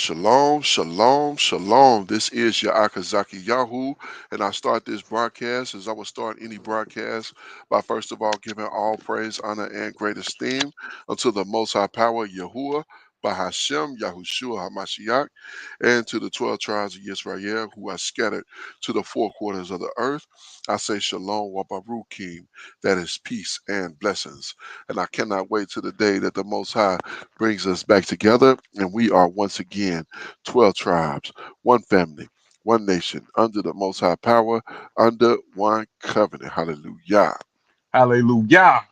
Shalom, shalom, shalom. This is your Akazaki Yahoo, and I start this broadcast as I would start any broadcast by first of all giving all praise, honor, and great esteem unto the Most High Power, Yahuwah, Bahashem, Yahushua HaMashiach, and to the 12 tribes of Israel who are scattered to the four quarters of the earth. I say shalom, wabarukim, that is peace and blessings. And I cannot wait to the day that the Most High brings us back together, and we are once again 12 tribes, one family, one nation, under the Most High power, under one covenant. Hallelujah. Hallelujah.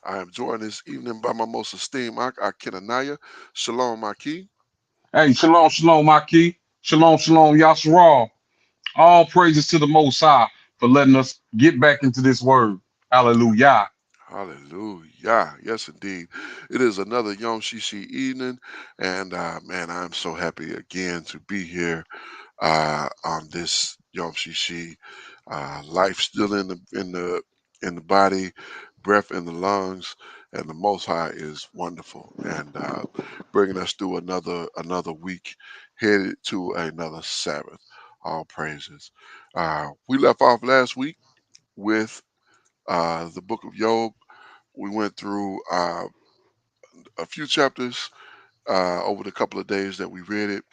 I am joined this evening by my most esteemed Akenanaya. Shalom, Aki. Hey, shalom, shalom, Maki. Shalom, shalom, Yasharal. All praises to the Most High for letting us get back into this word. Hallelujah. Hallelujah. Yes, indeed. It is another Yom Shishi evening, and man, I'm so happy again to be here on this Yom Shishi. Life still in the body, breath in the lungs, and the Most High is wonderful and bringing us through another week, headed to another Sabbath. All praises. We left off last week with the book of Job. We went through a few chapters over the couple of days that we read it.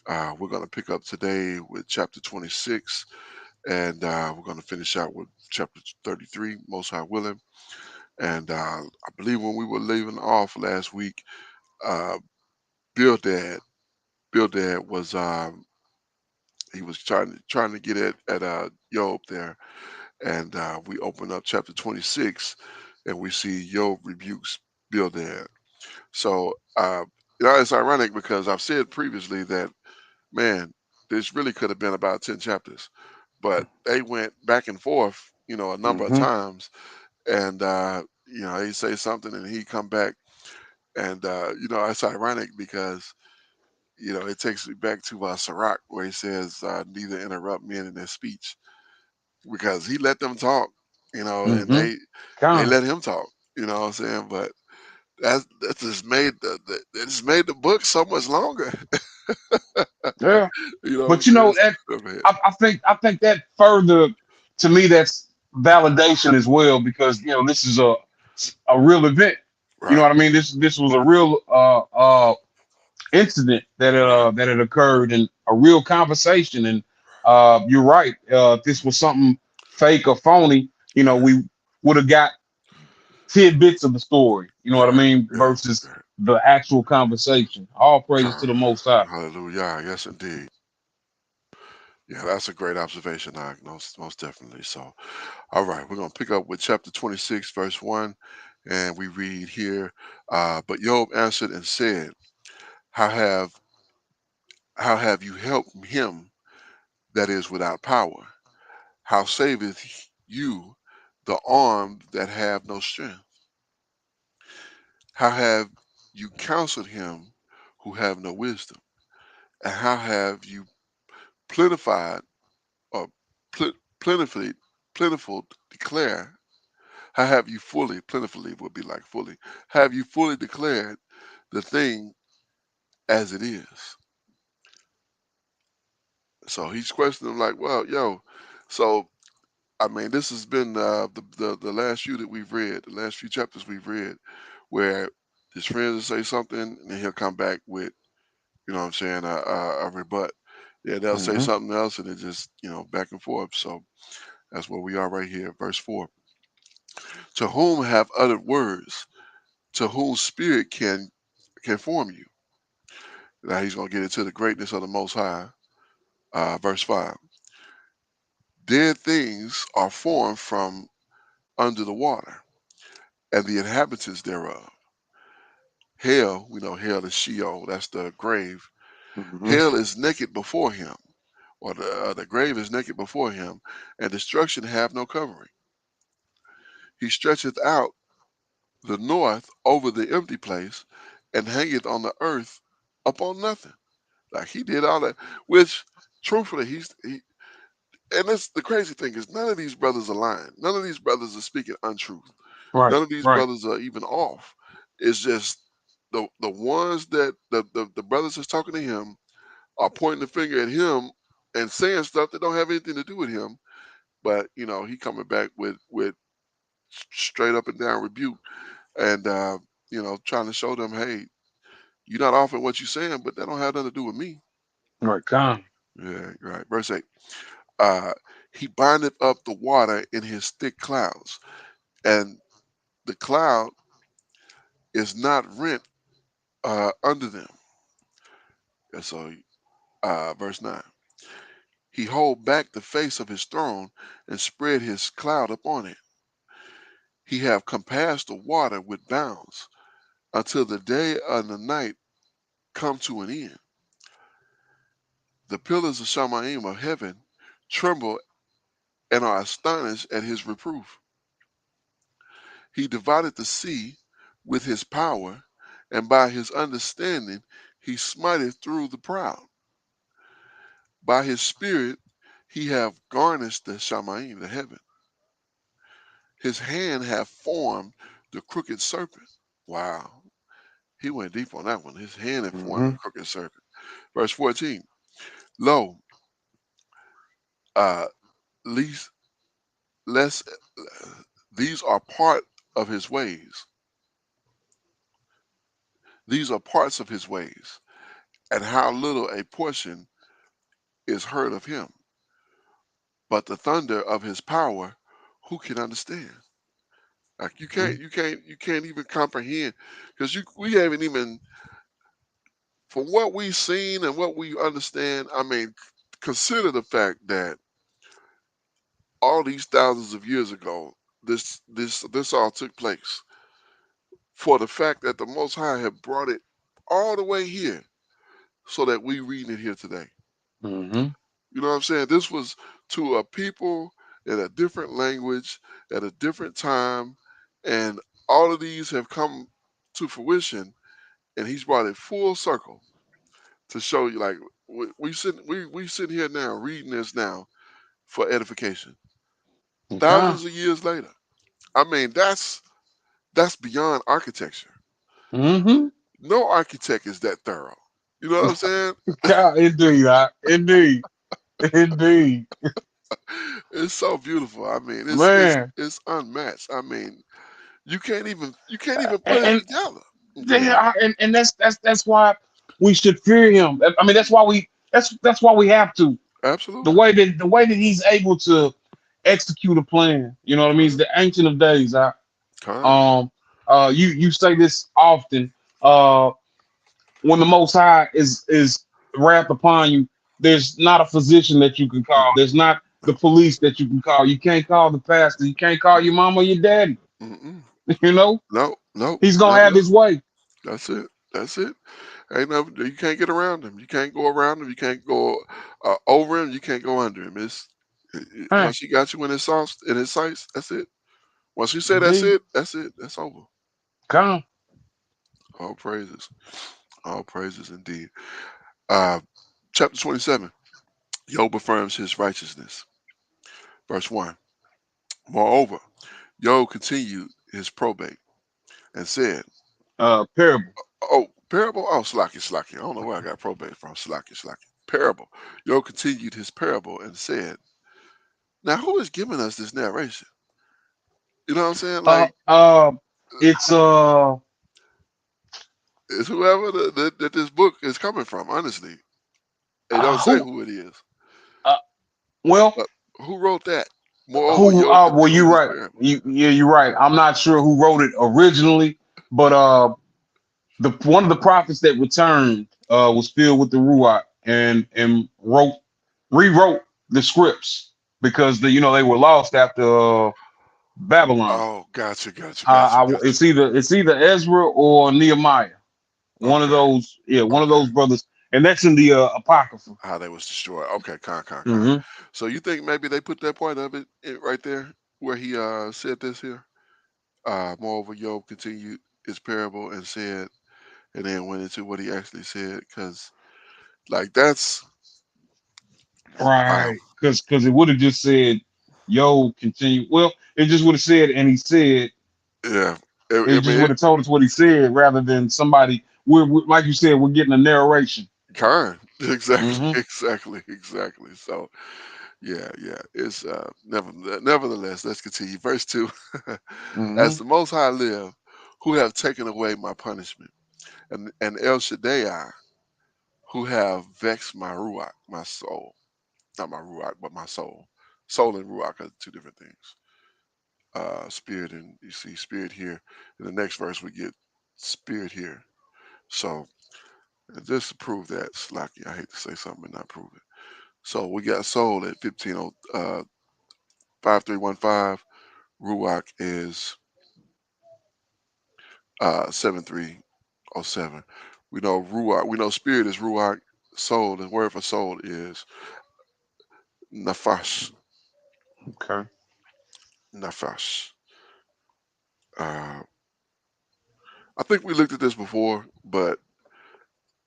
We're going to pick up today with chapter 26, and we're going to finish out with chapter 33, most high willing. And I believe when we were leaving off last week, uh, Bildad, Bildad was he was trying to get at Job there, and we open up chapter 26, and we see Job rebukes Bildad. So it's ironic because I've said previously that man, this really could have been about 10 chapters, but they went back and forth, a number of Mm-hmm. times, and he say something and he come back, and it's ironic because it takes me back to Sirach where he says, "Neither interrupt men in their speech," because he let them talk, and Mm-hmm. they Con. let him talk. You know what I'm saying? But that just made it just made the book so much longer. Yeah. But Because that go ahead. I think that further to me that's validation as well because this is a real event. You know Right, what I mean? This was a real incident right, that had occurred and a real conversation. And you're right. If this was something fake or phony, we would have got tidbits of the story. You know what I right, mean? yeah, Versus right. the actual conversation. All praises to the Most High. Hallelujah. Yes, indeed. Yeah, that's a great observation, most definitely. So, all right, we're going to pick up with chapter 26, verse 1, and we read here, but Job answered and said, how have, how have you helped him that is without power? How saveth you the arm that have no strength? How have you counseled him who have no wisdom? And how have you plenified or pl- plentifully, plentiful declare? How have you fully, plentifully would be like fully, have you fully declared the thing as it is? So he's questioning like, well, yo, so I mean, this has been the last few that we've read, the last few chapters we've read, where his friends will say something and then he'll come back with, what I'm saying, a rebut. Yeah, they'll say Hmm. something else and it just, back and forth. So that's where we are right here, verse 4. To whom have uttered words, to whose spirit can form you? Now he's going to get into the greatness of the Most High. Verse 5. Dead things are formed from under the water, and the inhabitants thereof. Hell, we know hell is Sheol, that's the grave. Hmm. Hell is naked before him, or the grave is naked before him, and destruction have no covering. He stretcheth out the north over the empty place, and hangeth on the earth upon nothing. Like he did all that, which truthfully and that's the crazy thing is none of these brothers are lying. None of these brothers are speaking untruth. Right. None of these Right. brothers are even off. It's just the ones that the brothers is talking to him. are pointing the finger at him and saying stuff that don't have anything to do with him. But he coming back with straight up and down rebuke, and trying to show them, hey, you're not offering what you're saying, but that don't have nothing to do with me. Right, con. Yeah, right. Verse 8. Uh, he bindeth up the water in his thick clouds, and the cloud is not rent under them. And so, verse 9. He hold back the face of his throne and spread his cloud upon it. He have compassed the water with bounds until the day and the night come to an end. The pillars of Shamayim of heaven tremble and are astonished at his reproof. He divided the sea with his power, and by his understanding he smiteth through the proud. By his spirit he hath garnished the Shamayim, the heaven. His hand hath formed the crooked serpent. Wow. He went deep on that one. His hand had formed the Hmm. crooked serpent. Verse 14. Lo, uh, least, less, these are part of his ways. These are parts of his ways, and how little a portion is heard of him. But the thunder of his power, who can understand? Like you can't even comprehend, because we haven't even, from what we've seen and what we understand. I mean, consider the fact that all these thousands of years ago, this all took place. For the fact that the Most High have brought it all the way here, so that we read it here today. Hmm. You know what I'm saying? This was to a people in a different language at a different time, and all of these have come to fruition, and he's brought it full circle to show you, like, we sit here now reading this now for edification. Okay. Thousands of years later. I mean, that's beyond architecture. Hmm. No architect is that thorough. You know what I'm saying? God, indeed, indeed, indeed, It's so beautiful. I mean, it's man. it's unmatched. I mean, you can't even put it And together. Go they ahead. are, and that's why we should fear him. I mean, that's why we have to. The Absolutely. way that the way that he's able to execute a plan. You know what I mean? He's Con, the ancient of days. con. Um, you say this often. When the Most High is wrath upon you, there's not a physician that you can call. There's not the No, police that you can call. You can't call the pastor. You can't call your mama or your daddy. mm-mm. You know, No, no, he's gonna not at have his all. way. That's it. That's it. Ain't no, you can't get around him. You can't go around him. You can't go over him. You can't go under him. Hey, Once he got you in his sauce, in his sights, that's it. Once you say that's indeed, it, that's it. That's over. come. All praises. All praises indeed. Uh, chapter 27. Job affirms his righteousness. Verse 1. Moreover, Job continued his probate and said, Parable. oh, parable? Oh, slacky, slacky. I don't know where I got probate from. Slacky, slacky. Parable. Job continued his parable and said, now who is giving us this narration? You know what I'm saying? Uh, Like, uh, it's it's whoever that this book is coming from, honestly. It don't say who who it is. uh, well But who wrote that? Moreover, who Job well continued you're his right. parable. Yeah, you're right. I'm not sure who wrote it originally, but the one of the prophets that returned was filled with the ruach and rewrote the scripts because they were lost after Babylon. Oh, gotcha, gotcha, gotcha, gotcha. It's either Ezra or Nehemiah. One of Okay, those, yeah, one of okay. those brothers, and that's in the Apocrypha. How they was destroyed. Okay, con. Hmm. So you think maybe they put that part of it right there where he said this here? Moreover, Job continued his parable and said, and then went into what he actually said, because like that's wow. Right, because it would have just said, "Yo, continue." Well, it just would have said, "And he said." Yeah, It I just mean, would have told us what he said rather than somebody. Like you said, we're getting a narration. con. Exactly, Mm-hmm. exactly. So yeah, yeah. It's nevertheless, let's continue. Verse 2. As Mm-hmm. the Most High live, who have taken away my punishment, and El Shaddai, who have vexed my Ruach, my soul. Not my Ruach, but my soul. Soul and Ruach are two different things. Spirit, and you see spirit here. In the next verse, we get spirit here. So, and just to prove that, Slacky, I hate to say something and not prove it. So we got soul at 5315. Ruach is 7307. We know Ruach, we know spirit is Ruach, soul, the word for soul is Nafash. Okay. Nafash. Uh, I think we looked at this before, but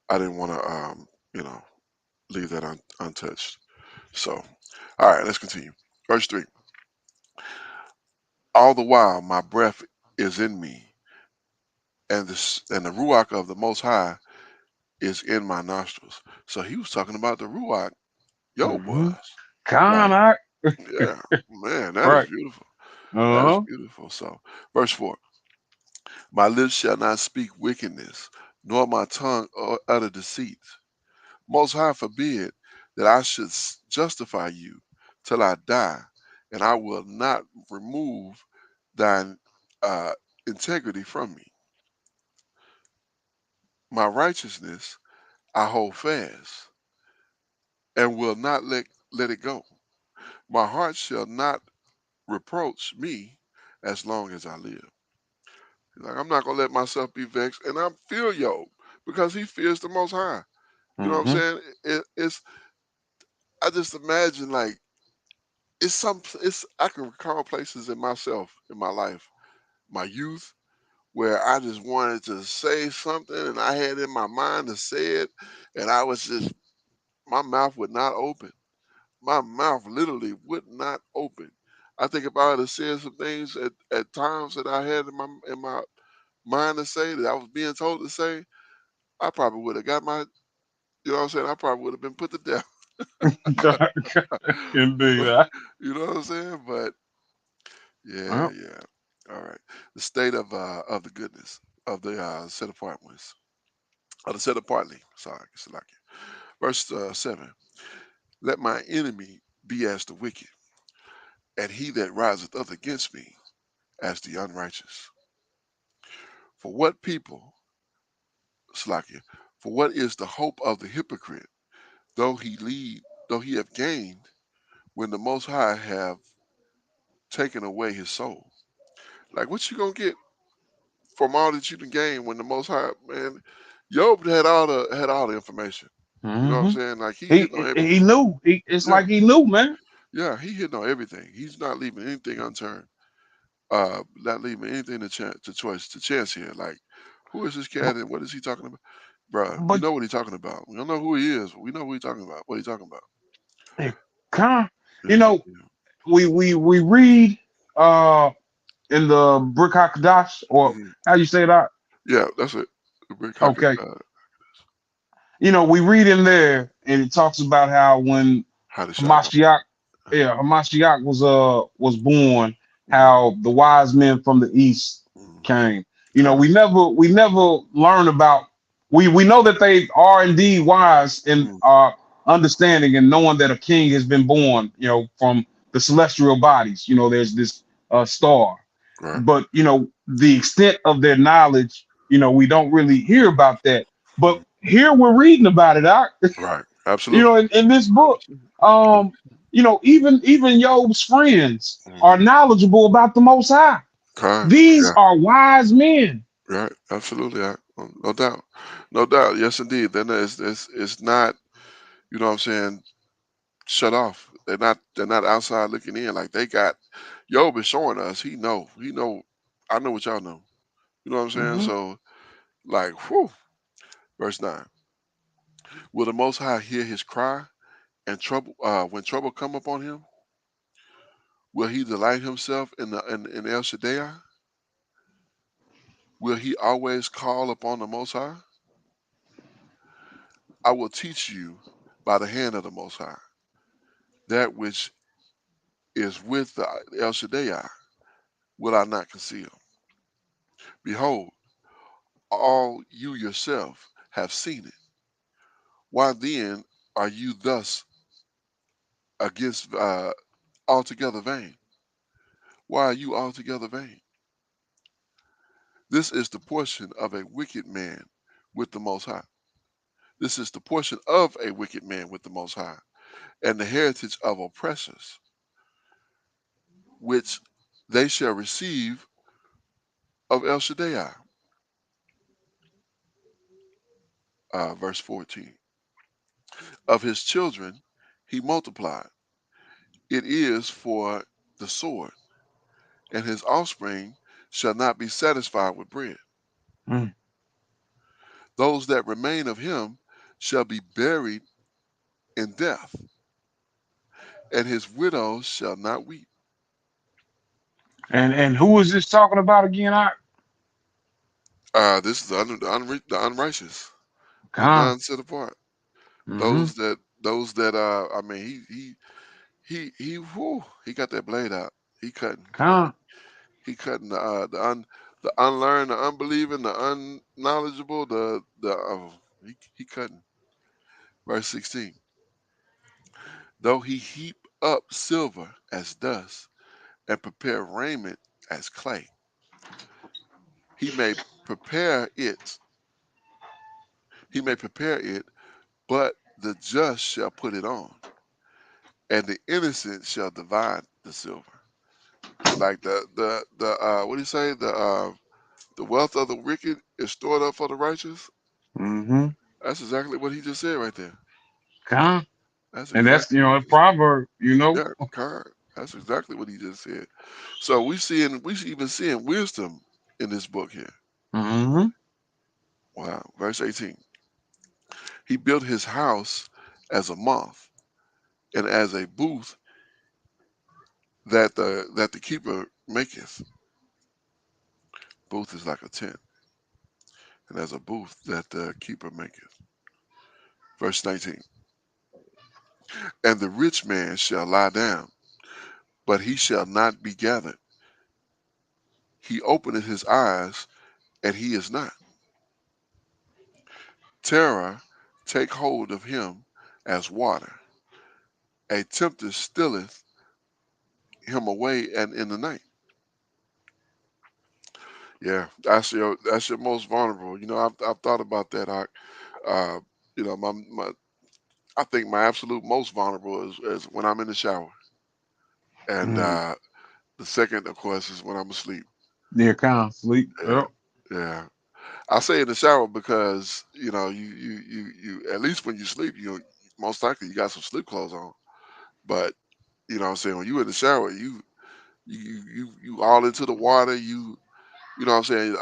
I didn't want to, you know, leave that untouched. So, all right, let's continue. Verse 3. All the while my breath is in me, and the Ruach of the Most High is in my nostrils. So he was talking about the Ruach Yob Mm-hmm. was. Like, Kind yeah, man, that is right. beautiful. That is Uh-huh. beautiful. So, verse 4. My lips shall not speak wickedness, nor my tongue utter deceit. Most High forbid that I should justify you till I die, and I will not remove thine uh, integrity from me. My righteousness I hold fast, and will not let it go. My heart shall not reproach me as long as I live. Like, I'm not gonna let myself be vexed, and I feel Job because he fears the Most High. You know what I'm Mm-hmm. saying? It's I just imagine like it's I can recall places in myself in my life, my youth, where I just wanted to say something and I had in my mind to say it, and I was just my mouth would not open. My mouth literally would not open. I think if I had said some things at times that I had in my mind to say that I was being told to say, I probably would have got my you know what I'm saying, I probably would have been put to death. Indeed. You know what I'm saying? But yeah, Well, yeah. All right. The state of the goodness of the set apart ones. Of the set apartly. Sorry, it's like it. Verse 7. Let my enemy be as the wicked, and he that riseth up against me as the unrighteous. For what people, Slakia, for what is the hope of the hypocrite, though he have gained, when the Most High have taken away his soul? Like, what you gonna get from all that you can gain when the Most High, man? Job had all the information. You know what I'm mm-hmm. saying? Like he hitting on He everything. knew. It's Yeah, like he knew, man. yeah, he hitting on everything. He's not leaving anything unturned. Not leaving anything to choice to chance here. Like, who is this cat But, and what is he talking about? Bruh, we but know what he's talking about. We don't know who he is. But we know who he's talking about. What he's talking about. kind, you Yeah, know, yeah, we read in the Brick Hakadash, or mhm. how you say that? Yeah, that's it. The Brick Hockey. Okay. We read in there and it talks about how when How the shot go. Hamashiach, yeah, Hamashiach was born, Mm-hmm, how the wise men from the east mm-hmm. came. Con, We never learn about we know that they are indeed wise in mm, understanding and knowing that a king has been born, from the celestial bodies. There's this star, right, but the extent of their knowledge, we don't really hear about that. But mm, here we're reading about it out, right. Absolutely. in this book. Absolutely. um even Job's friends are Mm-hmm. knowledgeable about the Most High. Con, These yeah, are wise men. right. Absolutely. No doubt. No doubt. Yes, indeed. Then it's not, you know what I'm saying, shut off. They're not outside looking in. Like they got Job is showing us he know I know what y'all know. You know what I'm saying? Hmm. So like whew. Verse 9. Will the Most High hear his cry and trouble when trouble come upon him? Will he delight himself in El Shaddai? Will he always call upon the Most High? I will teach you by the hand of the Most High that which is with the El Shaddai will I not conceal. Behold, all you yourself have seen it. Why then are you thus against altogether vain? Why are you altogether vain? This is the portion of a wicked man with the Most High. This is the portion of a wicked man with the Most High, and the heritage of oppressors, which they shall receive of El Shaddai. Verse 14. Of his children he multiplied. It is for the sword, and his offspring shall not be satisfied with bread. Mm. Those that remain of him shall be buried in death, and his widows shall not weep. And who is this talking about again? I This is the unrighteous, the Con. non set apart. Mm-hmm. Those that I mean he got that blade out. He cutting. Con. He cutting the unlearned, the unbelieving, the unknowledgeable, he cutting. Verse 16. Though he heap up silver as dust and prepare raiment as clay, he may prepare it, he may prepare it, but the just shall put it on, and the innocent shall divide the silver. Like the what do you say? The wealth of the wicked is stored up for the righteous. Mm-hmm. That's exactly what he just said right there. Con. That's And that's, exactly what a he just proverb, yeah, correct. That's exactly what he just said. So we even seeing wisdom in this book here. Mm-hmm. Wow. Verse 18. He built his house as a moth and as a booth that the keeper maketh. Booth is like a tent, and as a booth that the keeper maketh. Verse 19. And the rich man shall lie down, but he shall not be gathered. He openeth his eyes, and he is not. Terror take hold of him as water. A tempter stealeth him away and in the night. Yeah, that's your most vulnerable. I've thought about that. Uh, my I think my absolute most vulnerable is when I'm in the shower, and Mm. the second, of course, is when I'm asleep. Yeah, con sleep. Yeah, Yep. yeah. I say in the shower because you at least when you sleep, most likely you got some sleep clothes on. But what I'm saying, when you in the shower, you all into the water. What I'm saying,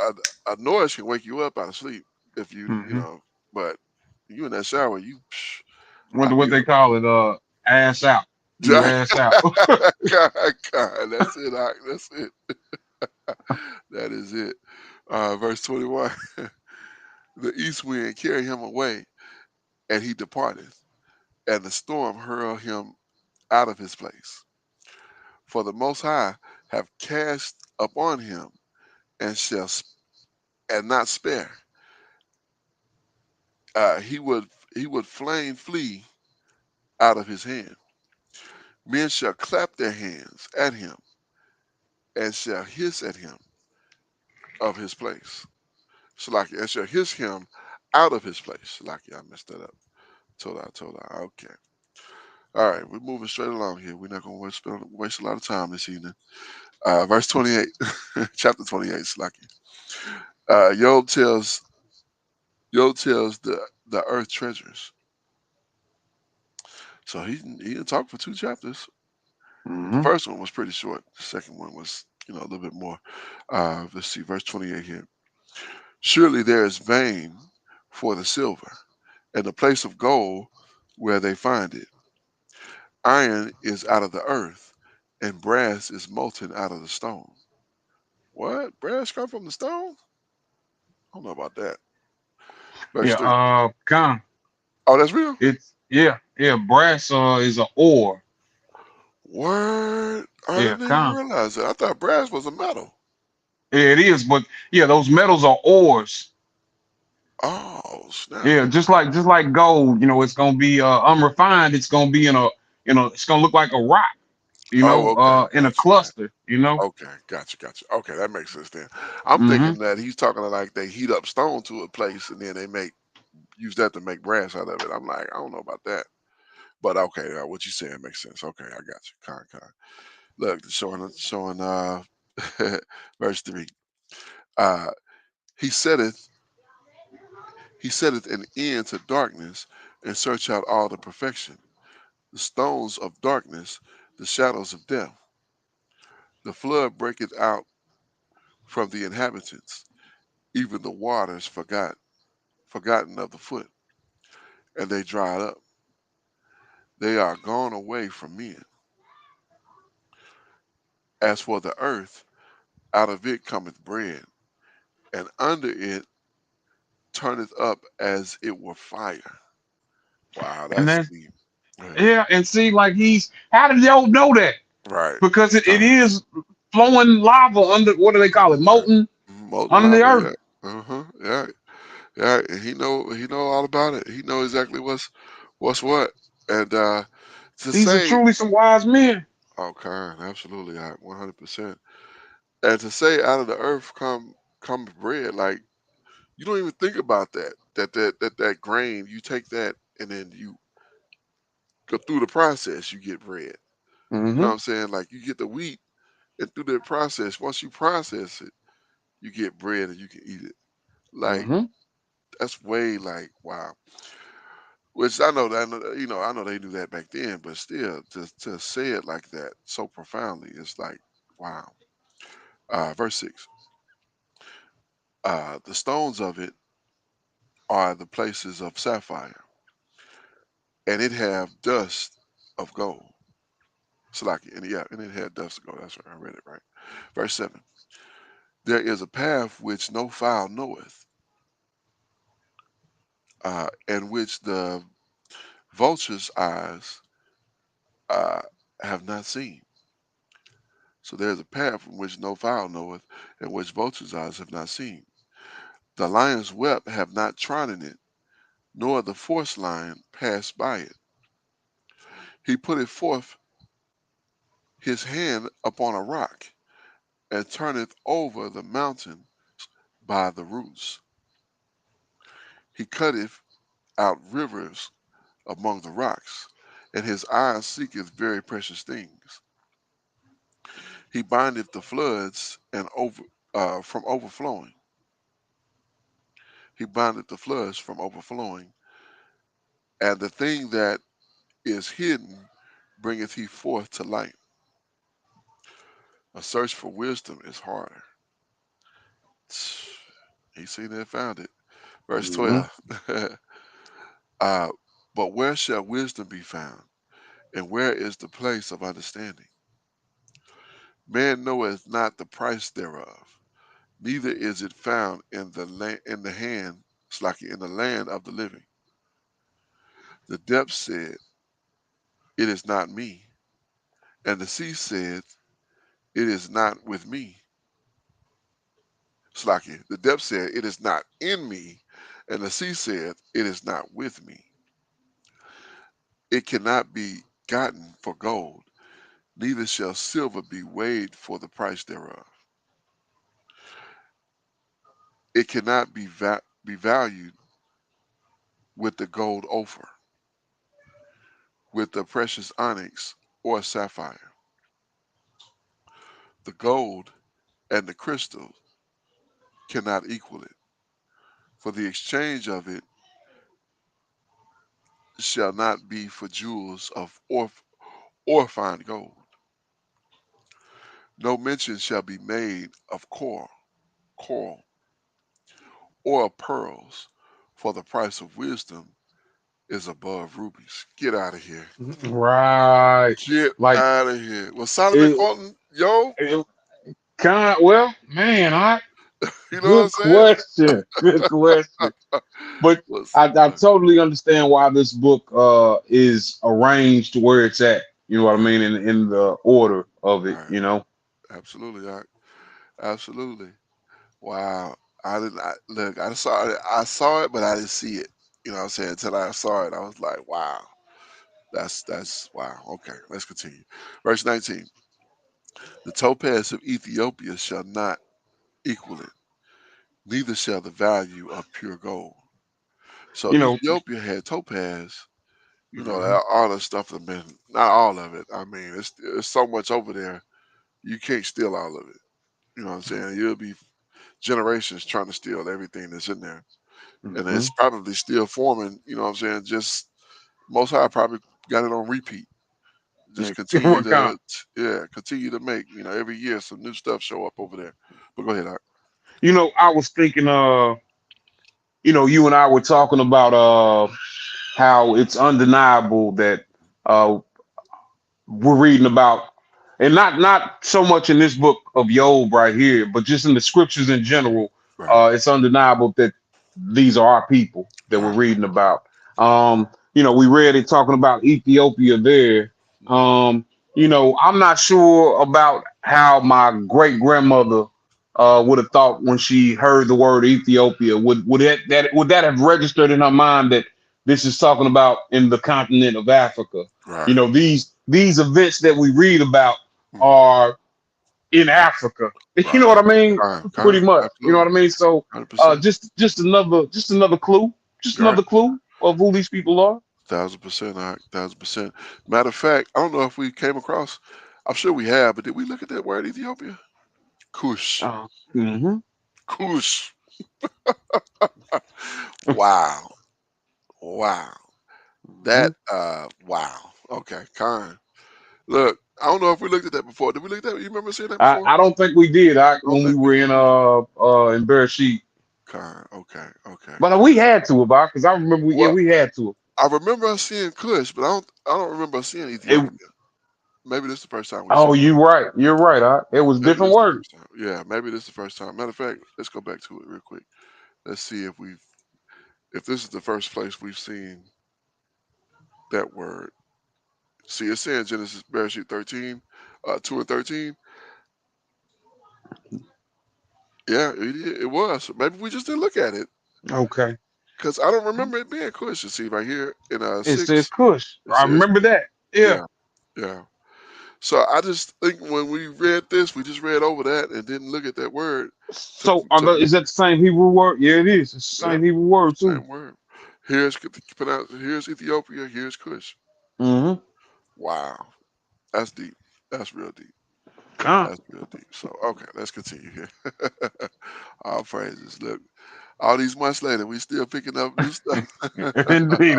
a noise can wake you up out of sleep if Mm-hmm. but you in that shower, I Wonder what be they call it. Ass out. You God, ass out. God, that's it. That's it. That is it. Verse 21. The east wind carried him away, and he departed, and the storm hurled him out of his place. For the Most High have cast upon him, and and not spare. He would flame flee out of his hand. Men shall clap their hands at him, and shall hiss at him of his place. Salaki, and shall hiss him out of his place. Salaki, I messed that up. Told I. Okay. All right, we're moving straight along here. We're not going to waste a lot of time this evening. Verse 28, chapter 28, Salaki. Job tells the earth treasures. So he didn't talk for two chapters. The Mm-hmm. first one was pretty short. The second one was, a little bit more. Let's see, verse 28 here. Surely there is vein for the silver, and the place of gold where they find it. Iron is out of the earth, and brass is molten out of the stone. What? Brass come from the stone? I don't know about that. Verse Yeah. 3. Con. Oh, that's real. It's yeah. Brass is an ore. Word. I Yeah, didn't even kind. realize that. I thought brass was a metal. Yeah, it is. But yeah, those metals are ores. Oh, snap. Yeah, just like gold. It's gonna be unrefined. It's gonna be it's gonna look like a rock. Oh, okay. In a Gotcha. Gotcha. cluster. Okay. Gotcha. Gotcha. Okay, that makes sense then. I'm Hmm. thinking that he's talking like they heat up stone to a place and then they make use that to make brass out of it. I'm like, I don't know about that. But okay, what you saying makes sense. Okay, I got you. Con. Look, showing verse 3. Uh he setteth he setteth an end to darkness and search out all the perfection. The stones of darkness, the shadows of death. The flood breaketh out from the inhabitants, even the waters forgotten of the foot, and they dried up. They are gone away from men. As for the earth, out of it cometh bread, and under it turneth up as it were fire. Wow, And that's that's deep. Right, yeah. And see, like how did y'all know that? right. Because it Con, is flowing lava under, what do they call it? right. Molten Molten under the lava, earth. yeah. Uh-huh. Yeah, yeah. And he know all about it. He know exactly what's what. And to These are say, truly some wise men. oh, Con, absolutely, 100%. And to say out of the earth come bread, like you don't even think about that. That grain, you take that and then you go through the process, you get bread. You know Hmm. what I'm saying? Like you get the wheat and through that process, once you process it, you get bread and you can eat it. Like Hmm. that's way like wow. Which I know that I know they knew that back then, but still to say it like that so profoundly, it's like wow. Verse 6. The stones of it are the places of sapphire, and it have dust of gold. Salaki, and yeah, and it had dust of gold. That's right. I read it right. Verse 7. There is a path which no fowl knoweth, and which the vulture's eyes uh, have not seen. So there is a path from which no fowl knoweth, and which vulture's eyes have not seen. The lion's whelp have not trodden it, nor the forest lion passed by it. He putteth forth his hand upon a rock, and turneth over the mountain by the roots. He cutteth out rivers among the rocks, and his eye seeketh very precious things. He bindeth the floods and from overflowing. He bindeth the floods from overflowing, and the thing that is hidden bringeth he forth to light. A search for wisdom is harder. He seen it and found it. Verse Hmm. 12. uh, but where shall wisdom be found? And where is the place of understanding? Man knoweth not the price thereof, neither is it found in the hand, it's like in the land of the living. The depth said, it is not me, and the sea said, it is not with me. It's like the depth said, it is not in me, and the sea said, it is not with me. It cannot be gotten for gold, neither shall silver be weighed for the price thereof. It cannot be valued with the gold Ophir, with the precious onyx or sapphire. The gold and the crystal cannot equal it, for the exchange of it shall not be for jewels or fine gold. No mention shall be made of coral, or of pearls, for the price of wisdom is above rubies. Get out of here. Right. Get Like out of here. Was Solomon it, quoting Yo? it kind of, well, man, all right. You know what I'm Good saying? question. Good question. But What's I totally understand why this book is arranged to where it's at. You know what I right, mean in the order of it. right. You know. Absolutely, absolutely. Wow. I didn't look. I saw it. I saw it, but I didn't see it. You know what I'm saying? Until I saw it, I was like, wow. That's wow. Okay, let's continue. Verse 19: The topaz of Ethiopia shall not equal it, neither shall the value of pure gold. So You know. Ethiopia had topaz. You know, Mhm. all the stuff have been not all of it. I mean, it's so much over there. You can't steal all of it. You know what I'm saying? You'll be generations trying to steal everything that's in there, and it's Mhm. probably still forming. You know what I'm saying? Just Most High probably got it on repeat. Just Yeah. continue Con. to yeah, continue to make, every year some new stuff show up over there. But go ahead, Art. You know, I was thinking. You and I were talking about how it's undeniable that uh we're reading about, and not so much in this book of Job right here, but just in the scriptures in general. Right. It's undeniable that these are our people that we're Right. reading about. We read it talking about Ethiopia there. Mhm. Um, I'm not sure about how my great grandmother would have thought when she heard the word Ethiopia. Would that have registered in her mind that this is talking about in the continent of Africa? Right. These events that we read about Mhm. are in Africa. You know Right. what I mean? Pretty much. You know Absolutely. what I mean? So 100%. just another clue. Just Right. another clue of who these people are. 1,000%. 1,000%. Matter of fact, I don't know if we came across. I'm sure we have, but did we look at that word Ethiopia? Kush. Mm-hmm. Kush. Wow. Wow. Hmm. Wow. Okay. Kind. Look, I don't know if we looked at that before. Did we look at that? You remember seeing that I, before? I don't think we did I don't when we think we were did either. in Bereshit. Kind. Okay. Okay. But we had to about because I remember Well, we had to. I remember us seeing Kush, but I don't remember us seeing It, Ethiopia. Maybe this is the first time we see oh, it. you right. You're right. It was Maybe different this is the words. first time. Yeah, maybe this is the first time. Matter of fact, let's go back to it real quick. Let's see if this is the first place we've seen that word. See, it's saying Genesis Bereshit 13, 2 and 13. Yeah, it was. Maybe we just didn't look at it Okay. because I don't remember it being Kush. You see, right here in It says 6, Kush. it I says remember that. Yeah. yeah, yeah. So I just think when we read this, we just read over that and didn't look at that word to So to is that the same Hebrew word? Yeah, it is. It's the yeah, same Hebrew word too. same word. Here's Ethiopia. Here's Kush. Mm-hmm. Wow, that's deep. That's real deep. Con. That's real deep. So okay, let's continue here. All praises. Look, all these months later, we still picking up new stuff. Indeed,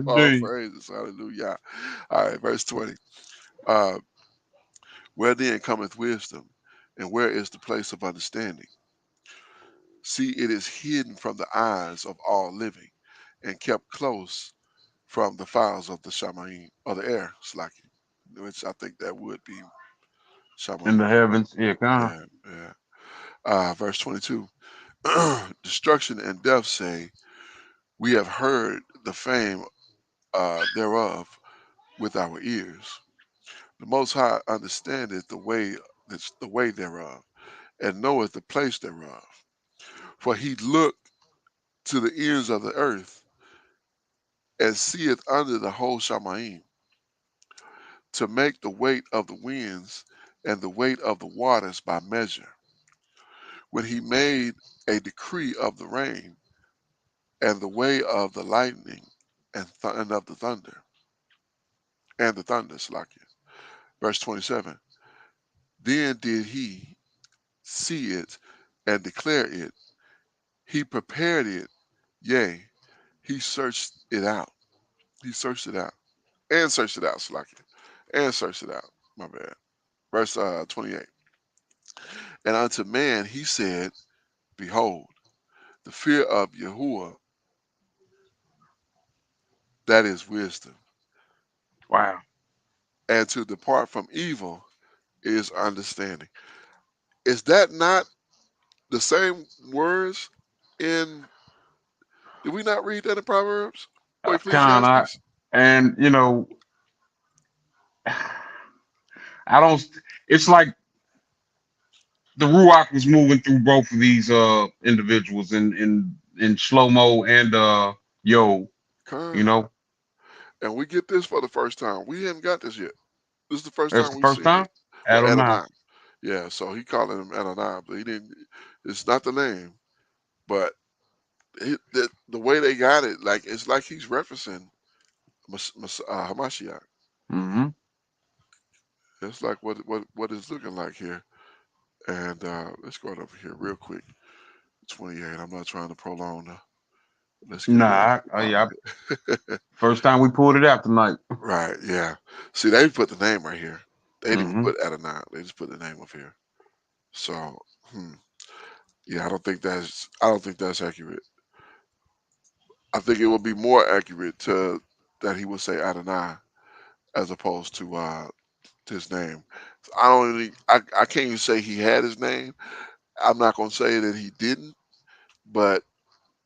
All indeed. praises. Hallelujah. All right, verse 20. Uh, where then cometh wisdom, and where is the place of understanding? See, it is hidden from the eyes of all living, and kept close from the fowls of the Shamaim, or the air, Slaki, which I think that would be In the Shamaim. heavens. Yeah, con. Yeah, yeah. Verse 22. Destruction and death say, we have heard the fame thereof with our ears. The Most High understandeth the way thereof, and knoweth the place thereof. For he looked to the ends of the earth, and seeth under the whole Shamaim, to make the weight of the winds and the weight of the waters by measure. When he made a decree of the rain, and the way of the lightning, and of the thunder, and the thunder, Slakia. Verse 27. Then did he see it and declare it. He prepared it, yea, he searched it out. He searched it out. And searched it out, Slakia. And searched it out. My bad. Verse 28. And unto man he said, behold, the fear of Yahuwah, that is wisdom. Wow. And to depart from evil is understanding. Is that not the same words in. Did we not read that in Proverbs or Kind of, Ecclesiastes? and I don't. It's like the Ruach was moving through both of these individuals in Shlomo and Yo. You Con. know, And we get this for the first time. We haven't got this yet. This is the first that's time the we've first seen time. this with Adonai. Adonai. Yeah, so he calling him Adonai, but he didn't. It's not the name, but the way they got it, like it's like he's referencing Hamashiach. Mm-hmm. It's like what it's looking like here. And let's go over here real quick. 28. I'm not trying to prolong. Let's get right Nah, to the yeah. bottom of it. First time we pulled it out tonight. Right, yeah. See, they put the name right here. They didn't even Mm-hmm. put Adonai. They just put the name up here. So, yeah, I don't think that's accurate. I think it would be more accurate to that he would say Adonai as opposed to his name. I don't really, I can't even say he had his name. I'm not gonna say that he didn't, but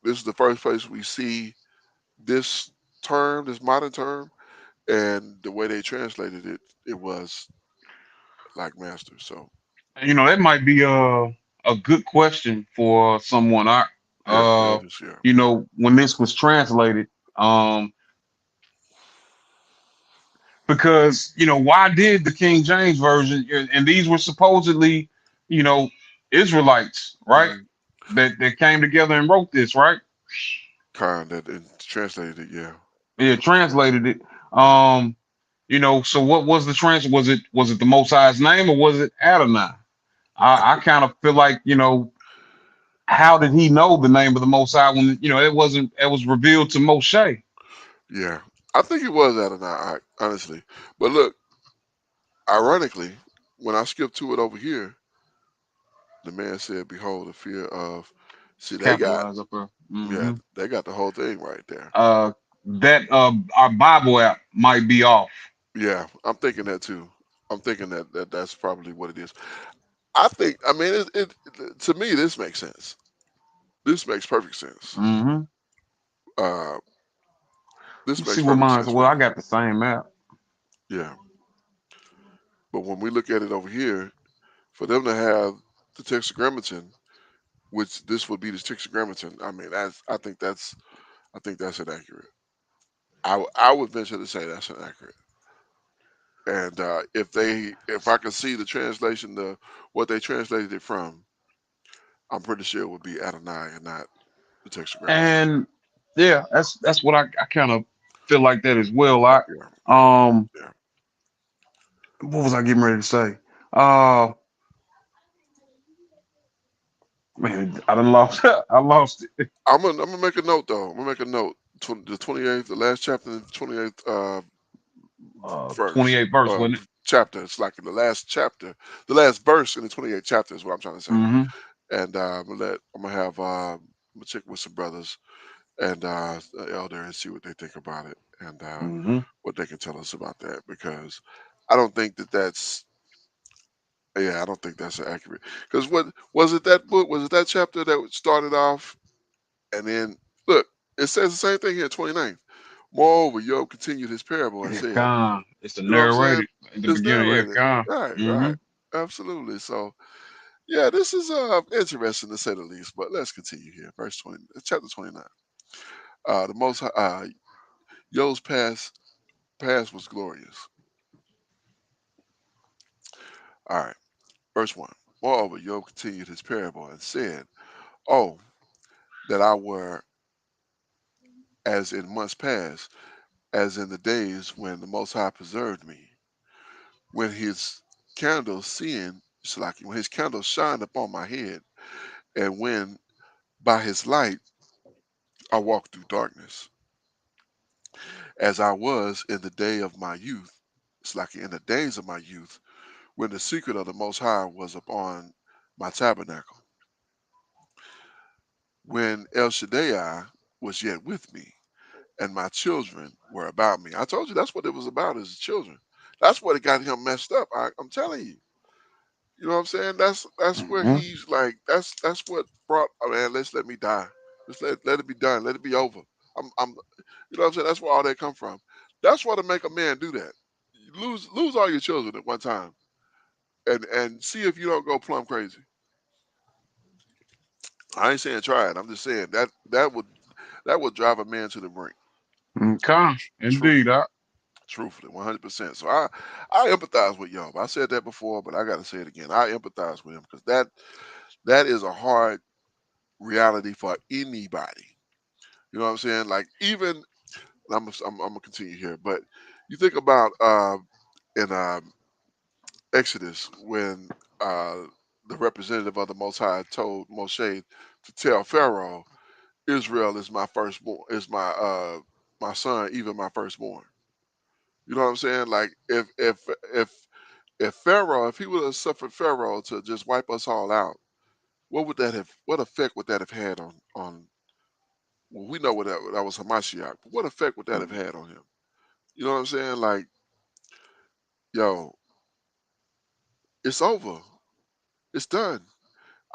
this is the first place we see this term, this modern term, and the way they translated it, it was like master. So That might be a good question for someone. yeah, yeah, Uh, this year. when this was translated, um, because why did the King James version, and these were supposedly, you know, Israelites, right? Mm-hmm. That came together and wrote this, right? Kind that and translated it, yeah. Yeah, translated it. Um, so what was the was it the Most High's name or was it Adonai? I I think, kind of feel like how did he know the name of the Most High when it was revealed to Moshe? yeah, I think it was Adonai, honestly. But look, ironically, when I skipped to it over here, the man said, "Behold, the fear of." See, It's they got capitalized up there. yeah, Hmm. they got the whole thing right there. That our Bible app might be off. Yeah, I'm thinking that too. I'm thinking that's probably what it is. I think. I mean, to me this makes sense. This makes perfect sense. Hmm. Uh, this Let's see makes what perfect mine's. sense Well, right I here. got the same app. Yeah, but when we look at it over here, for them to have the tetragrammaton, which this would be the tetragrammaton, I mean, I think that's inaccurate. I would venture to say that's inaccurate. And if I could see the translation, what they translated it from, I'm pretty sure it would be Adonai and not the tetragrammaton. And yeah, that's what I kind of feel like that as well. I Yeah, um, yeah. what was I getting ready to say? Uh, Man, I done lost. I lost it. I'm gonna make a note though. I'm gonna make a note. The 28th, the last chapter, the 28th verse 28 verse, or wasn't it? chapter. It's like in the last chapter, the last verse in the 28th chapter is what I'm trying to say. Mm-hmm. And I'm gonna have I'm gonna check with some brothers and the elder and see what they think about it and Mm-hmm. what they can tell us about that because I don't think that's yeah, I don't think that's accurate. Because what was it that book? Was it that chapter that started off and then look? It says the same thing here, 29th. Moreover, Job continued his parable and Yeah, said, Khan. It's the "You know what I'm saying? narrated in the It's beginning. Yeah, narrated, Khan. right? Mm-hmm. Right? Absolutely. So, yeah, this is interesting to say the least. But let's continue here, verse 20, chapter 29. The most Job's past was glorious. All right, verse 1. Moreover, Job continued his parable and said, "Oh, that I were as in months past, as in the days when the Most High preserved me, when his candle seeing, Shalaki, when his candle shined upon my head, and when by his light I walked through darkness, as I was in the day of my youth, Shalaki, in the days of my youth, when the secret of the Most High was upon my tabernacle, when El Shaddai was yet with me, and my children were about me." I told you that's what it was about, is the children. That's what it got him messed up. I'm telling you. You know what I'm saying? That's where Hmm. he's like. That's what brought. Oh man, let's let me die. Let's let it be done. Let it be over. I'm. You know what I'm saying? That's where all that come from. That's why to make a man do that. You lose all your children at one time, and see if you don't go plumb crazy. I ain't saying try it. I'm just saying that would drive a man to the brink. Okay, indeed. Truthfully, truthfully, 100%. So I empathize with y'all. I said that before, but I got to say it again. I empathize with him because that is a hard reality for anybody. You know what I'm saying? Like even I'm gonna continue here, but you think about in Exodus when uh, the representative of the Most High told Moshe to tell Pharaoh, "Israel is my firstborn, is my son, even my firstborn." You know what I'm saying? Like if Pharaoh, if he would have suffered Pharaoh to just wipe us all out, what effect would that have had on well, we know what that was Hamashiach, but what effect would that have had on him? You know what I'm saying? Like, yo, it's over. It's done.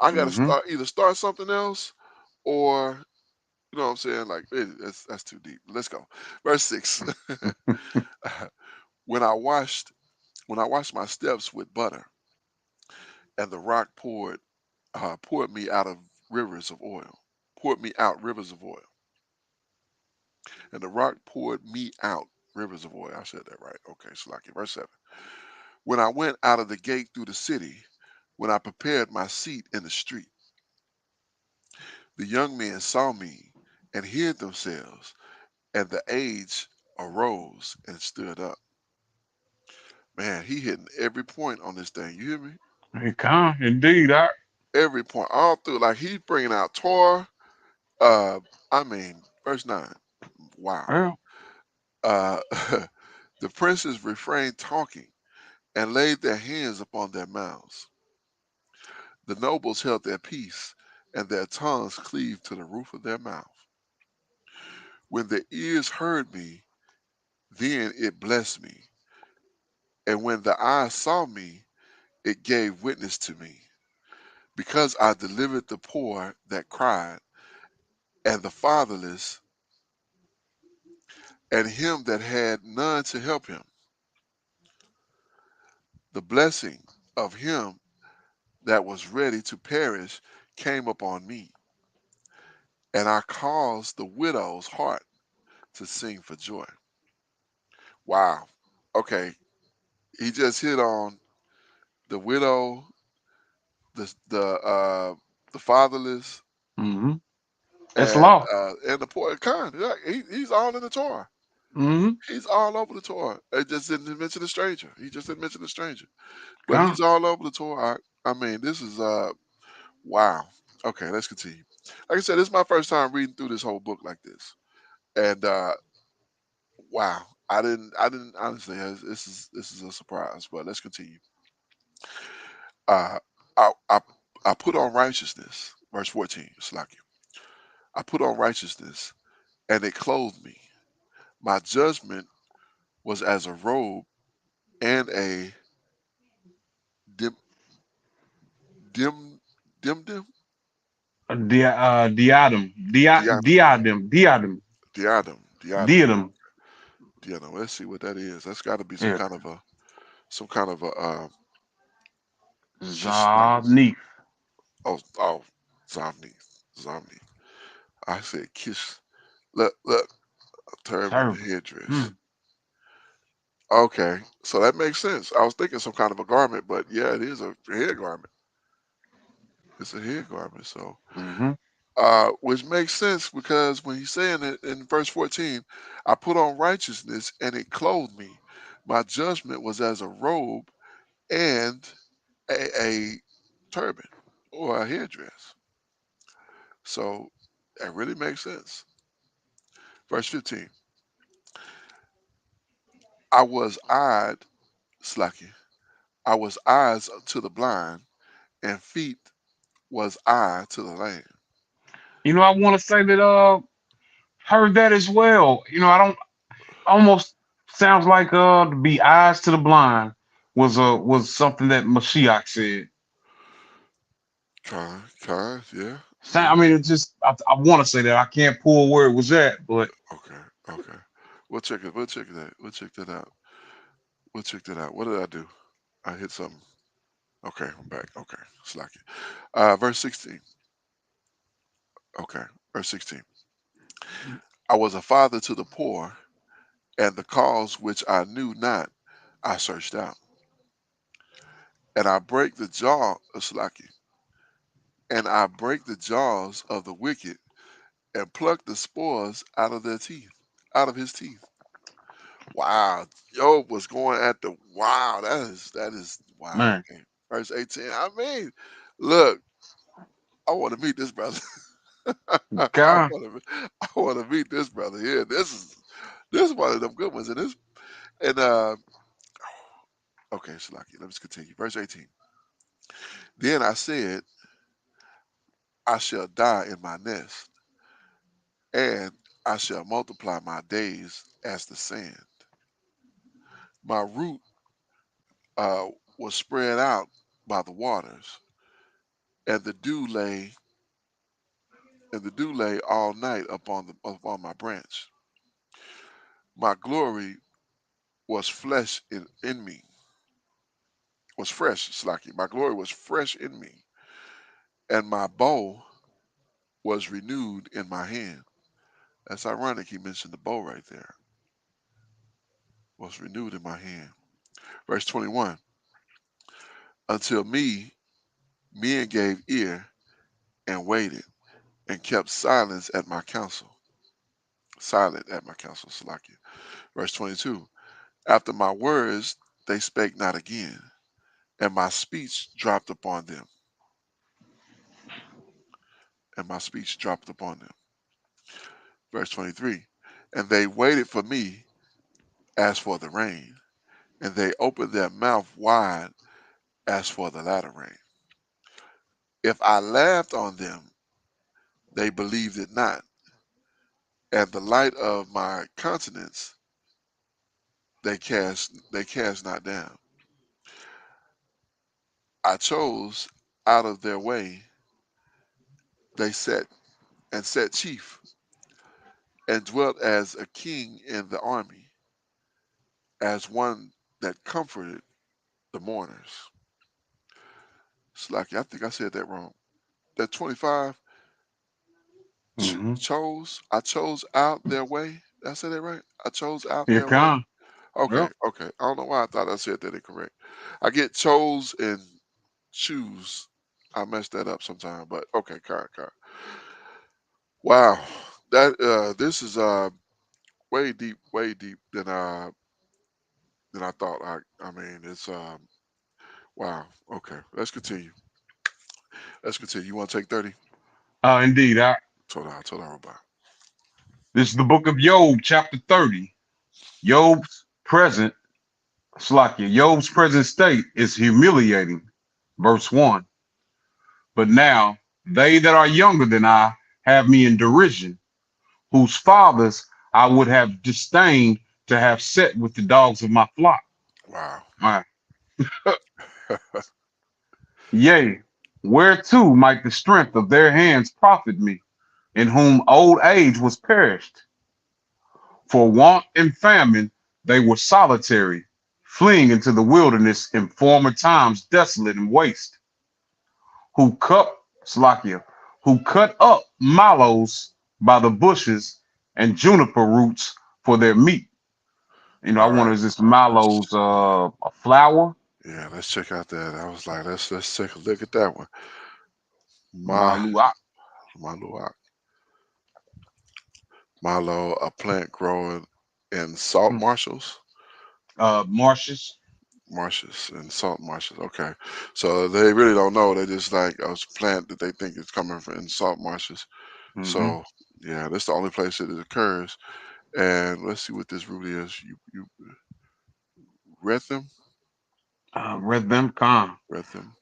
I got to Mm-hmm. start something else, or you know what I'm saying? Like, that's too deep. Let's go. Verse 6. when I washed when I washed my steps with butter, and the rock poured me out of rivers of oil, poured me out rivers of oil, and the rock poured me out rivers of oil. I said that right. Okay, so like verse 7. When I went out of the gate through the city, when I prepared my seat in the street, the young men saw me and hid themselves, and the aged arose and stood up. Man, he hitting every point on this thing. You hear me? Okay, indeed. Every point, all through. Like he's bringing out Torah. Uh, I mean, verse 9. Wow. Well, Uh, the princes refrained talking and laid their hands upon their mouths. The nobles held their peace, and their tongues cleaved to the roof of their mouth. When the ears heard me, then it blessed me. And when the eyes saw me, it gave witness to me. Because I delivered the poor that cried, and the fatherless, and him that had none to help him. The blessing of him that was ready to perish came upon me, and I caused the widow's heart to sing for joy. Wow. Okay, he just hit on the widow, the the uh, the fatherless, mm-hmm. That's law. and the poor. Kind, yeah, he's all in the Torah. Mm-hmm. He's all over the Torah. It just didn't mention the stranger. He just didn't mention the stranger, but Okay. he's all over the Torah. I mean, this is wow. Okay, let's continue. Like I said, this is my first time reading through this whole book like this, and wow, I didn't honestly. This is a surprise, but let's continue. Uh, I, I, I put on righteousness, verse 14, Slaki. I put on righteousness, and it clothed me. My judgment was as a robe and a dim, dim, dim, Diadem. diadem, Diadem. Diadem. diadem. Diadem. Diadem. Let's see what that is. That's got to be Yeah. some kind of a, just like, Zanif. oh, Zomni, Zomni. I said kiss. Look, a turban, a Turban. headdress. Hmm. Okay, so that makes sense. I was thinking some kind of a garment, but yeah, it is a head garment. It's a head garment. So, Mm-hmm. which makes sense because when he's saying it in verse 14, I put on righteousness and it clothed me. My judgment was as a robe and a turban or a headdress. So that really makes sense. Verse 15, I was eyed, Slacky. I was eyes to the blind and feet was I to the lame. I want to say that heard that as well. I don't almost sounds like to be eyes to the blind was something that Mashiach said. Yeah, I yeah. mean, it just I want to say that I can't pull where it was at, but Okay, okay. We'll check it. We'll check that. We'll check that out. We'll check that out. What did I do? I hit something. Okay, I'm back. Okay, slack it. Verse 16. Okay, verse 16. I was a father to the poor, and the cause which I knew not, I searched out, and I break the jaw of Slaki, and I break the jaws of the wicked, and pluck the spoils out of their teeth, out of his teeth. Wow, Job was going at the wow. That is wow. man, Okay, verse 18. I mean, look, I want to meet this brother. I God, want to, I want to meet this brother here. This is one of them good ones, and this and okay, Salaki. Let's continue. Verse 18. Then I said, I shall die in my nest, and I shall multiply my days as the sand. My root uh, was spread out by the waters, and the dew lay all night upon my branch. My glory was in me, was fresh, Slaki. My glory was fresh in me, and my bow was renewed in my hand. That's ironic he mentioned the bow right there. Was renewed in my hand. Verse 21. Until men gave ear and waited and kept silent at my counsel, Salakia. Verse 22. After my words, they spake not again, and my speech dropped upon them, and my speech dropped upon them. Verse 23. And they waited for me as for the rain, and they opened their mouth wide as for the latter rain. If I laughed on them, they believed it not, and the light of my countenance they cast not down. I chose out of their way, they set chief, and dwelt as a king in the army, as one that comforted the mourners. Slacky, I think I said that wrong. That 25 mm-hmm. I chose out their way. Did I say that right? I chose out Here their way. come. Okay, Well, okay. I don't know why I thought I said that incorrect. I get chose and choose. I mess that up sometime, but okay, car. Wow. That this is way deep than I thought. I mean, it's wow. Okay, let's continue. Let's continue. You want to take 30? indeed, Told I robot. this is the book of Job, chapter 30. Job's present, Slakia, Job's present state is humiliating. Verse 1. But now they that are younger than I have me in derision, whose fathers I would have disdained to have set with the dogs of my flock. Wow. My, yea, whereto might the strength of their hands profit me, in whom old age was perished? For want and famine they were solitary, fleeing into the wilderness in former times desolate and waste, who cut Slakia, who cut up mallows by the bushes and juniper roots for their meat. You know, I All wonder right. is this mallows a flower? Yeah, let's check out that. I was like, let's take a look at that one. Ma Malua, Maluak. Milo, a plant growing in salt marshes. and salt marshes. Okay, so they really don't know. They just like a plant that they think is coming from in salt marshes. Mm-hmm. So yeah, that's the only place that it occurs. And let's see what this root is. You read them, Red them con. read them.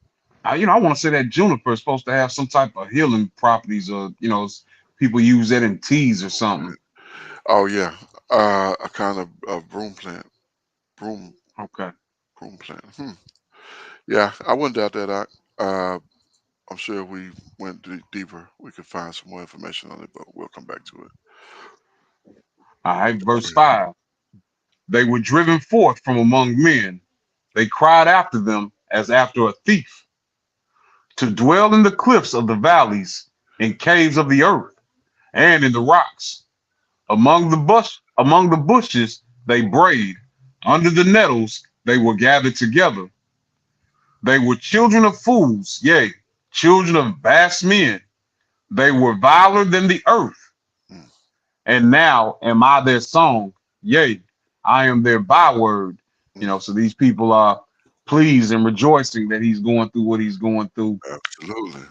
I want to say that juniper is supposed to have some type of healing properties, or people use that in teas or something. Oh yeah, a kind of broom plant, broom Okay. broom plant. Hmm. Yeah, I wouldn't doubt that. I'm sure if we went deeper, we could find some more information on it, but we'll come back to it. All right, verse 5. They were driven forth from among men. They cried after them as after a thief, to dwell in the cliffs of the valleys, in caves of the earth, and in the rocks. Among the bushes they brayed, under the nettles they were gathered together. They were children of fools, yea, children of vast men. They were viler than the earth, Mm, and now am I their song. Yea, I am their byword. mm, So these people are pleased and rejoicing that he's going through what he's going through. absolutely.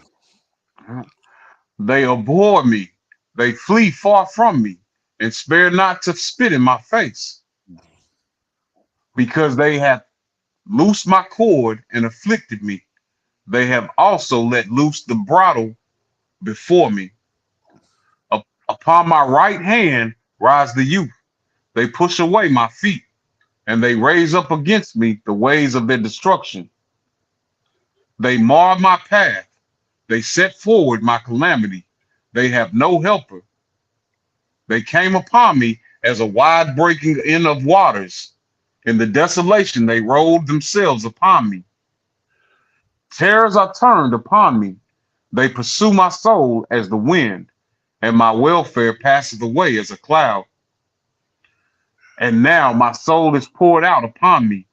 They abhor me. They flee far from me and spare not to spit in my face, because they have loosed my cord and afflicted me. They have also let loose the bridle before me. Upon my right hand rise the youth. They push away my feet, and they raise up against me the ways of their destruction. They mar my path. They set forward my calamity. They have no helper. They came upon me as a wide breaking in of waters. In the desolation, they rolled themselves upon me. Terrors are turned upon me. They pursue my soul as the wind, and my welfare passeth away as a cloud. And now my soul is poured out upon me.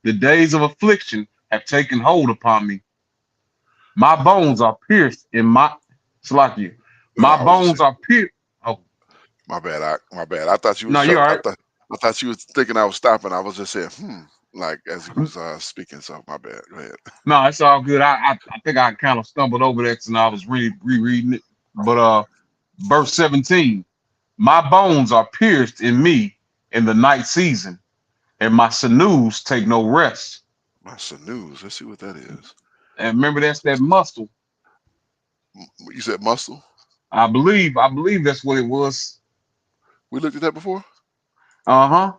The days of affliction have taken hold upon me. My bones are pierced in my it's like you. No, My I was just bones saying, are pierced. Oh my bad. My bad. I thought you no, was. you're all I thought you was thinking I was stopping. I was just saying, like as he right. was speaking. So my bad. Go ahead. No, it's all good. I think I kind of stumbled over that and I was rereading it. But verse 17, my bones are pierced in me in the night season, and my sinews take no rest. My news. Let's see what that is. And remember, that's that muscle. You said muscle. I believe that's what it was. We looked at that before. Uh-huh.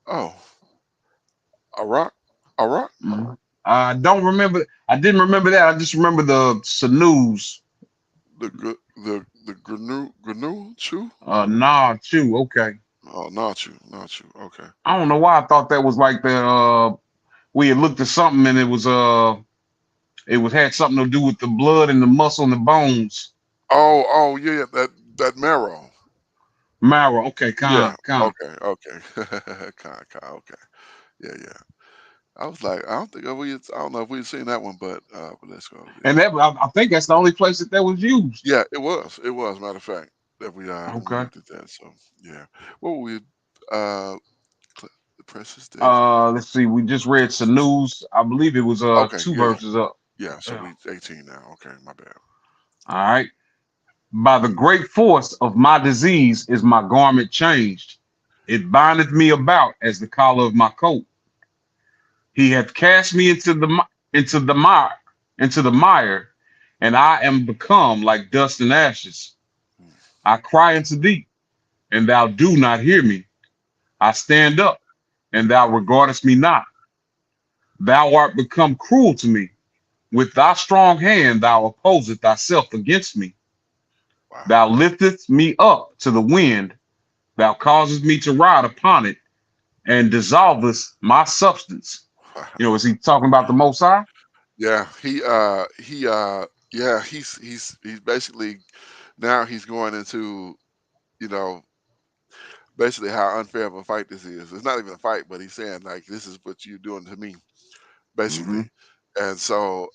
Oh, a rock. A rock. Mhm. I don't remember. I didn't remember that. I just remember the sinews. The gnu chew. Nah, chew. Okay. Oh, not you. Not you. Okay. I don't know why I thought that was like the we had looked at something and it was had something to do with the blood and the muscle and the bones. Oh, yeah. That marrow. Marrow. Okay, Yeah. con. Okay. Okay. Okay. Yeah. Yeah. I was like, I don't know if we'd seen that one, but let's go. And Yeah. that I think that's the only place that was used. Yeah, it was. It was. Matter of fact, that when we Okay. looked at that. So yeah. What were we? Uh, the Precious Days. Let's see. We just read some news. I believe it was Okay. two Yeah. verses up. Yeah. So Yeah. we 18 now. Okay. My bad. All right. By the great force of my disease is my garment changed. It bindeth me about as the collar of my coat. He hath cast me into the mire, and I am become like dust and ashes. Mm. I cry unto thee, and thou do not hear me. I stand up, and thou regardest me not. Thou art become cruel to me. With thy strong hand thou opposest thyself against me. Wow. Thou liftest me up to the wind. Thou causest me to ride upon it, and dissolvest my substance. Is he talking about the Most High? Yeah. Yeah. He's basically now he's going into you know basically how unfair of a fight this is. It's not even a fight, but he's saying like this is what you're doing to me, Mm-hmm. basically. And so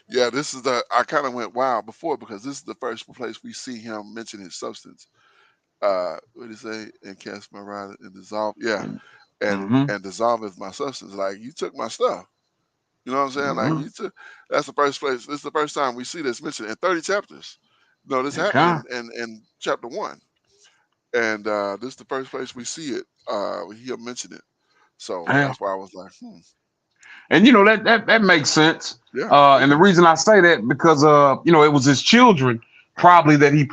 yeah, this is the I kind of went wow before because this is the first place we see him mention his substance. What did he say? And cast my rod and dissolve. Yeah, Mm-hmm. and dissolve is my substance. Like you took my stuff. You know what I'm saying? Like Mm-hmm. you took. That's the first place. This is the first time we see this mentioned in 30 chapters. No, this happened Okay. in chapter one, and this is the first place we see it. He'll mention it. So Yeah. that's why I was like, And that makes sense. yeah, it And the does. reason I say that because it was his children probably that he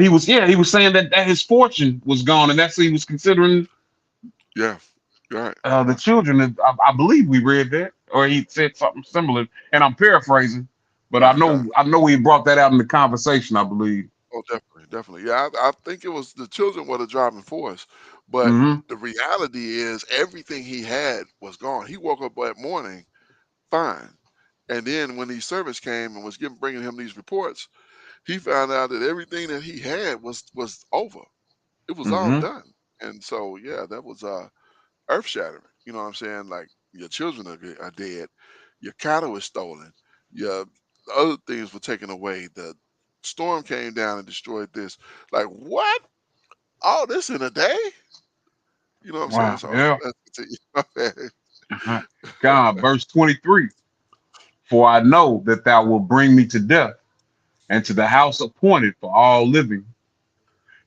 was he was saying that his fortune was gone, and that's what he was considering Yeah, you're right. the children. I believe we read that, or he said something similar, and I'm paraphrasing. But Right, right. I know he brought that out in the conversation, I believe. Oh, definitely, definitely. Yeah, I think it was the children were the driving force, but Hmm. the reality is everything he had was gone. He woke up that morning fine, and then when these servants came and was bringing him these reports, he found out that everything that he had was over. It was all Hmm. done, and so yeah, that was earth shattering. You know what I'm saying? Like your children are dead, your cattle is stolen, your other things were taken away. The storm came down and destroyed this. Like what? All this in a day? You know what I'm saying? Wow. So Yeah. let's continue. Uh-huh. God, verse 23. For I know that thou wilt bring me to death and to the house appointed for all living.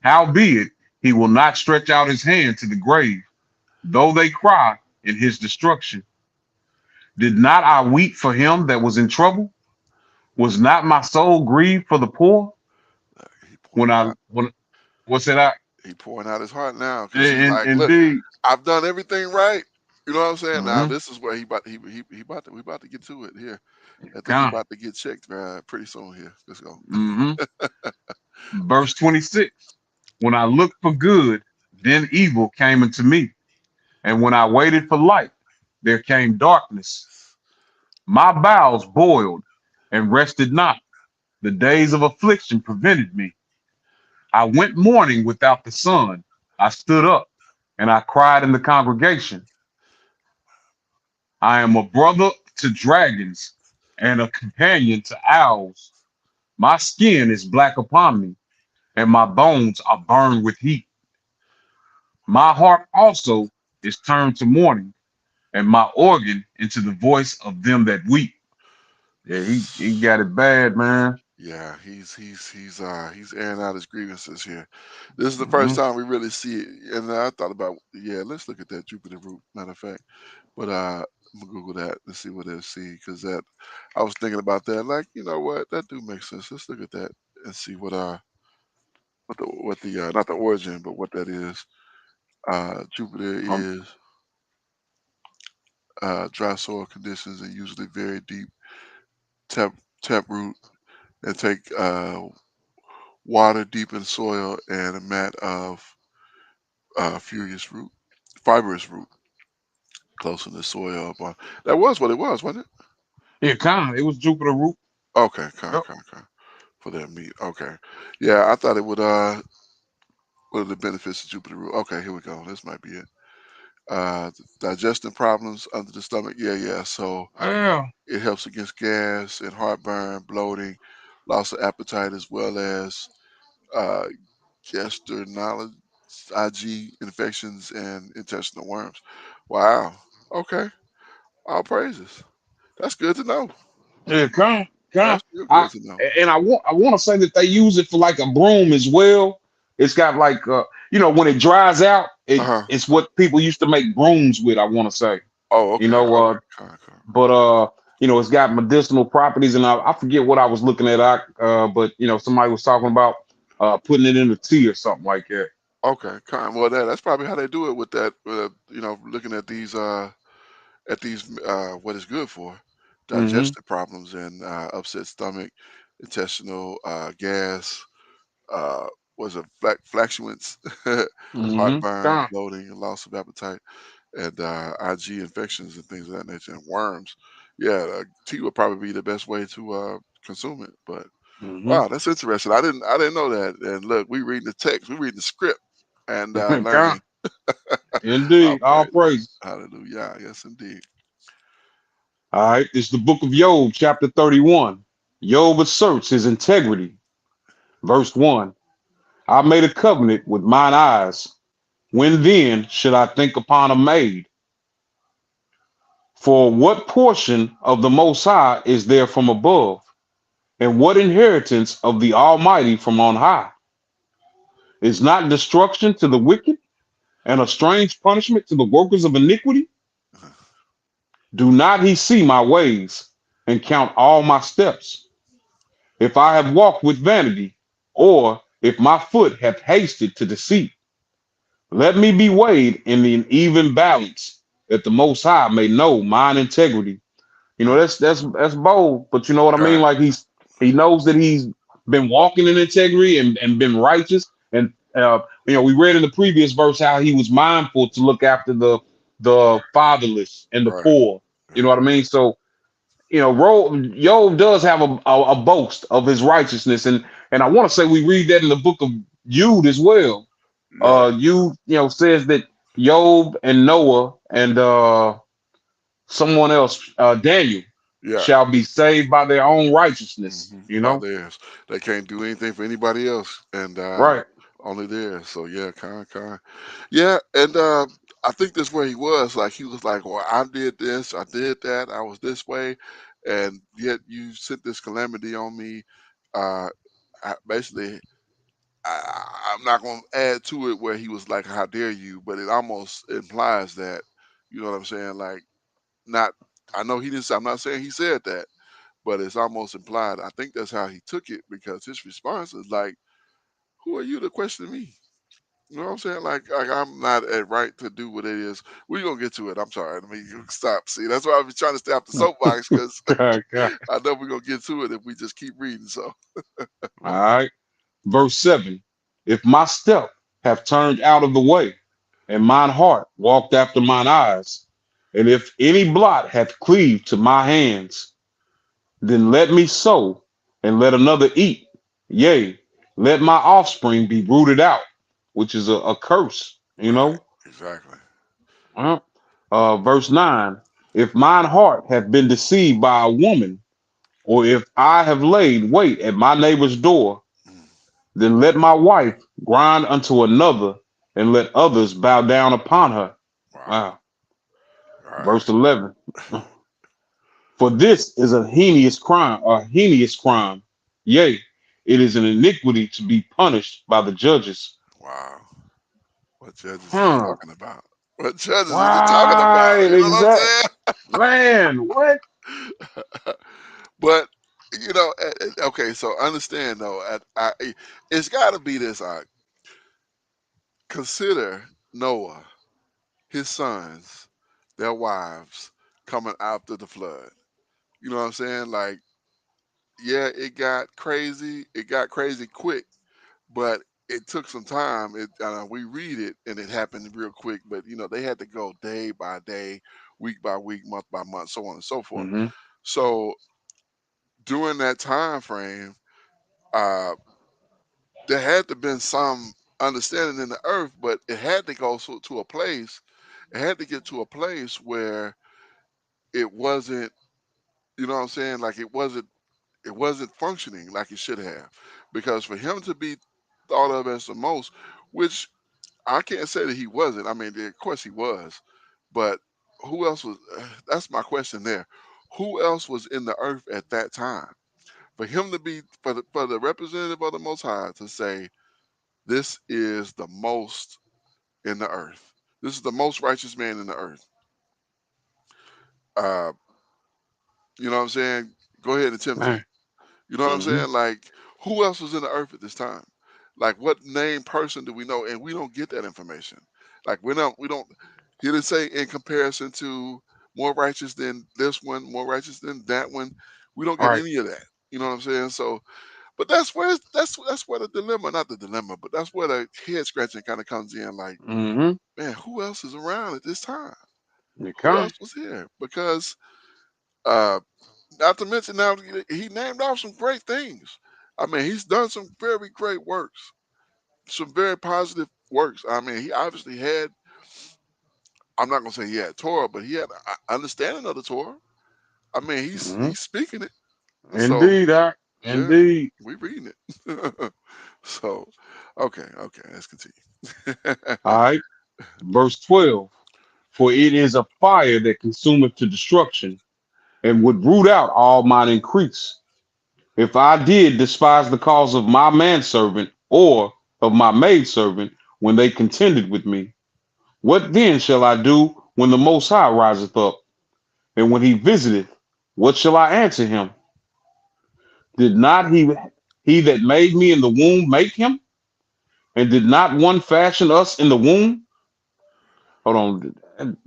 Howbeit, he will not stretch out his hand to the grave, though they cry in his destruction. Did not I weep for him that was in trouble? Was not my soul grieved for the poor? He When pouring I out. when what's it I He pouring out his heart now because he's like, look, indeed. I've done everything right. You know what I'm saying? Now Hmm. this is where he about to we about to get to it here. I think he God. about to get checked pretty soon here. Let's go. Hmm. Verse 26. When I looked for good, then evil came unto me. And when I waited for light, there came darkness. My bowels boiled and rested not. The days of affliction prevented me. I went mourning without the sun. I stood up and I cried in the congregation. I am a brother to dragons and a companion to owls. My skin is black upon me, and my bones are burned with heat. My heart also is turned to mourning, and my organ into the voice of them that weep. Yeah, he got it bad, man. Yeah, he's airing out his grievances here. This is the first Hmm. time we really see it, and I thought about yeah, let's look at that Jupiter root. Matter of fact, but I'm gonna Google that and see what they see because that I was thinking about that. Like you know what, that do make sense. Let's look at that and see what the not the origin, but what that is. Jupiter Um, is dry soil conditions and usually very deep tap root and take water deep in soil and a mat of furious root, fibrous root close in the soil. But that was what it was, wasn't it? yeah, kind of. It was Jupiter root. Okay, Yep. for that meat. Okay, yeah, I thought it would what are the benefits of Jupiter root? Okay, here we go. This might be it. Digestion problems under the stomach. Yeah, yeah. So Yeah. it helps against gas and heartburn, bloating, loss of appetite, as well as uh, gastroenterology, IG infections, and intestinal worms. Wow. Okay. All praises. That's good to know. Yeah, kind. That's real I good to know. and I want to say that they use it for like a broom as well. It's got like when it dries out, Uh huh. it's what people used to make brooms with. I want to say, Oh, you okay. know, Okay. Con. but it's got medicinal properties, and I forget what I was looking at. But somebody was talking about putting it in a tea or something like that. Okay. Con. Well, that's probably how they do it with that. Looking at these what it's good for, Hmm. digestive problems and upset stomach, intestinal gas. Uh, was it flatulence, Hmm. heartburn, bloating, and loss of appetite, and IG infections and things of that nature, and worms. Yeah, tea would probably be the best way to consume it. But Hmm. wow, that's interesting. I didn't know that. And look, we reading the text, we reading the script, and Kind. learning. Our Indeed, all praises. praise. Hallelujah. Yes, indeed. All right, it's the book of Job, chapter 31. Job asserts his integrity. Verse 1. I made a covenant with mine eyes. When then should I think upon a maid? For what portion of the Most High is there from above? And what inheritance of the Almighty from on high? Is not destruction to the wicked and a strange punishment to the workers of iniquity? Do not he see my ways and count all my steps? If I have walked with vanity, or if my foot hath hasted to deceit, let me be weighed in the even balance, that the Most High may know mine integrity, That's bold, but you know what I mean. Right, Like he knows that he's been walking in integrity and been righteous, and we read in the previous verse how he was mindful to look after the fatherless and the right, poor. You know right. what I mean? So Job does have a boast of his righteousness, and I want to say we read that in the book of Jude as well. Right. Jude says that Job and Noah and someone else, Daniel, Yeah. shall be saved by their own righteousness. By theirs. They can't do anything for anybody else, and Right. only theirs. So yeah, kind. Yeah, and I think that's where he was. Like he was like, "Well, I did this, I did that, I was this way, and yet you sent this calamity on me." Uh, basically, I'm not going to add to it where he was like, "How dare you?" But it almost implies that, you know what I'm saying? Like, not. I know he didn't. I'm not saying he said that, but it's almost implied. I think that's how he took it because his response is like, "Who are you to question me?" You know what I'm saying? Like I'm not at right to do what it is. We're gonna get to it. I'm sorry. I mean, you stop. See, that's why I've been trying to stay off the soapbox because All I know we're gonna get to it if we just keep reading. So, right. Verse 7. If my step have turned out of the way, and mine heart walked after mine eyes, and if any blot hath cleaved to my hands, then let me sow, and let another eat. Yea, let my offspring be rooted out, which is a curse, you right, know. exactly. Uh, Verse 9. If mine heart hath been deceived by a woman, or if I have laid wait at my neighbor's door, Mm, then let my wife grind unto another, and let others bow down upon her. wow. Wow. All right. Verse 11. For this is a heinous crime. Yea, it is an iniquity to be punished by the judges. Wow. What judges is he Huh. talking about? What judges is he talking about? Right, You know what exact. I'm Man, what? saying? But okay. So understand though, it's got to be this. Consider Noah, his sons, their wives coming after the flood. You know what I'm saying? Like, yeah, it got crazy. It got crazy quick, but it took some time. We read it and it happened real quick, but they had to go day by day, week by week, month by month, so on and so forth. Hmm. So during that time frame, uh, there had to been some understanding in the earth, but it had to go to a place. It had to get to a place where it wasn't. You know what I'm saying? Like it wasn't functioning like it should have, because for him to be thought of as the most, which I can't say that he wasn't. I mean, of course he was, but who else was? That's my question there. Who else was in the earth at that time? For him to be for the representative of the Most High to say this is the most in the earth. This is the most righteous man in the earth. Uh, you know what I'm saying? Go ahead and tempt me. Man. You know what I'm Hmm. saying? Like, who else was in the earth at this time? Like, what named person do we know? And we don't get that information. Like, we don't. He didn't say in comparison to more righteous than this one, more righteous than that one. We don't All get right. any of that. You know what I'm saying? So, but that's where the dilemma, not the dilemma, but that's where the head scratching kind of comes in. Like, Mm-hmm. man, who else is around at this time? Who Okay. else was here? Because uh, not to mention now he named off some great things. I mean, he's done some very great works, some very positive works. I mean, he obviously had. I'm not gonna say he had Torah, but he had understanding of the Torah. I mean, he's Hmm. he's speaking it. So Indeed, I yeah, indeed. we reading it. So okay, let's continue. All right. Verse 12. For it is a fire that consumeth to destruction, and would root out all mine increase. If I did despise the cause of my manservant or of my maidservant when they contended with me, what then shall I do when the Most High riseth up? And when he visiteth, what shall I answer him? Did not he that made me in the womb make him? And did not one fashion us in the womb? Hold on.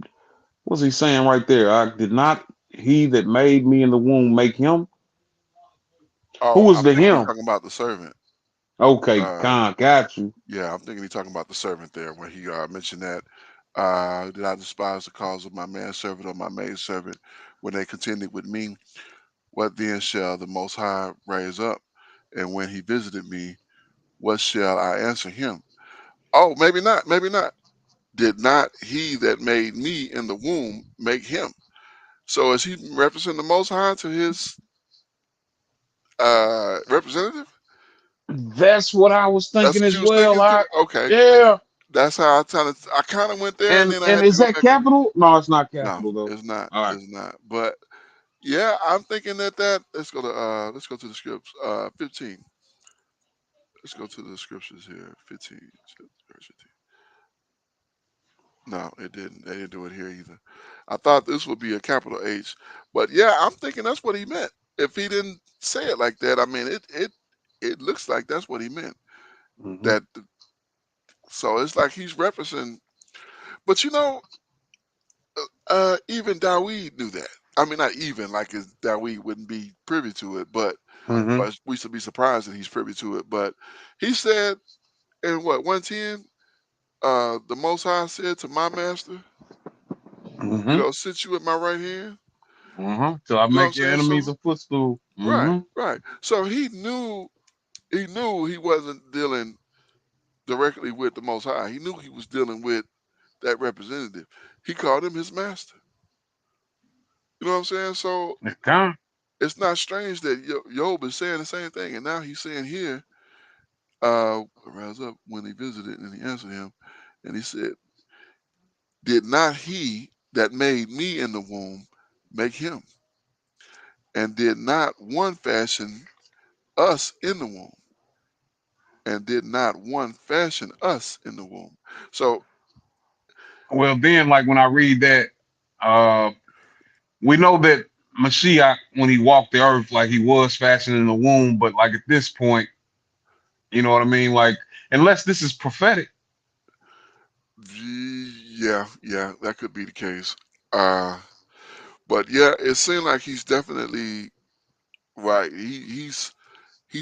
What's he saying right there? I did not. he that made me in the womb make him? Who Oh, was I'm the thinking he's him? talking about the servant. Okay, Uh, con, got you. yeah, I'm thinking he's talking about the servant there when he mentioned that. Did I despise the cause of my manservant or my maidservant when they contended with me? What then shall the Most High raise up? And when he visited me, what shall I answer him? Oh, maybe not, maybe not. Did not he that made me in the womb make him? So is he referencing the Most High to his representative? That's what I was That's thinking what as you was well. thinking too? I Okay. Yeah. That's how I kind of went there and then I And had to is go that back and capital? No, it's not no, capital though. it's not. All right. It's not. But yeah, I'm thinking that let's go to the scripts. 15. Let's go to the scriptures here. 15. Verse 15. No, it didn't. They didn't do it here either. I thought this would be a capital H, but yeah, I'm thinking that's what he meant. If he didn't say it like that, I mean, it looks like that's what he meant. Mm-hmm. That so it's like he's referencing. But even Dawid knew that. I mean, not even like Dawid wouldn't be privy to it, but Mm-hmm. or we should be surprised that he's privy to it. But he said in what 110, the Most High said to my master, Mm-hmm. sit you at my right hand. Mm-hmm. So I You know what I'm make your saying? enemies So a footstool. right, Mm-hmm. right. So he knew he wasn't dealing directly with the Most High. He knew he was dealing with that representative. He called him his master. You know what I'm saying? So Con. it's not strange that Job is saying the same thing, and now he's saying here, rise up when he visited, and he answered him, and he said, "Did not he that made me in the womb make him, and did not one fashion us in the womb, and did not one fashion us in the womb?" So Well, then, like when I read that, uh, we know that Mashiach, when he walked the earth, like he was fashioned in the womb, but like at this point, you know what I mean? Like, unless this is prophetic. yeah, yeah, that could be the case. Uh, but yeah, it seemed like he's definitely right. He's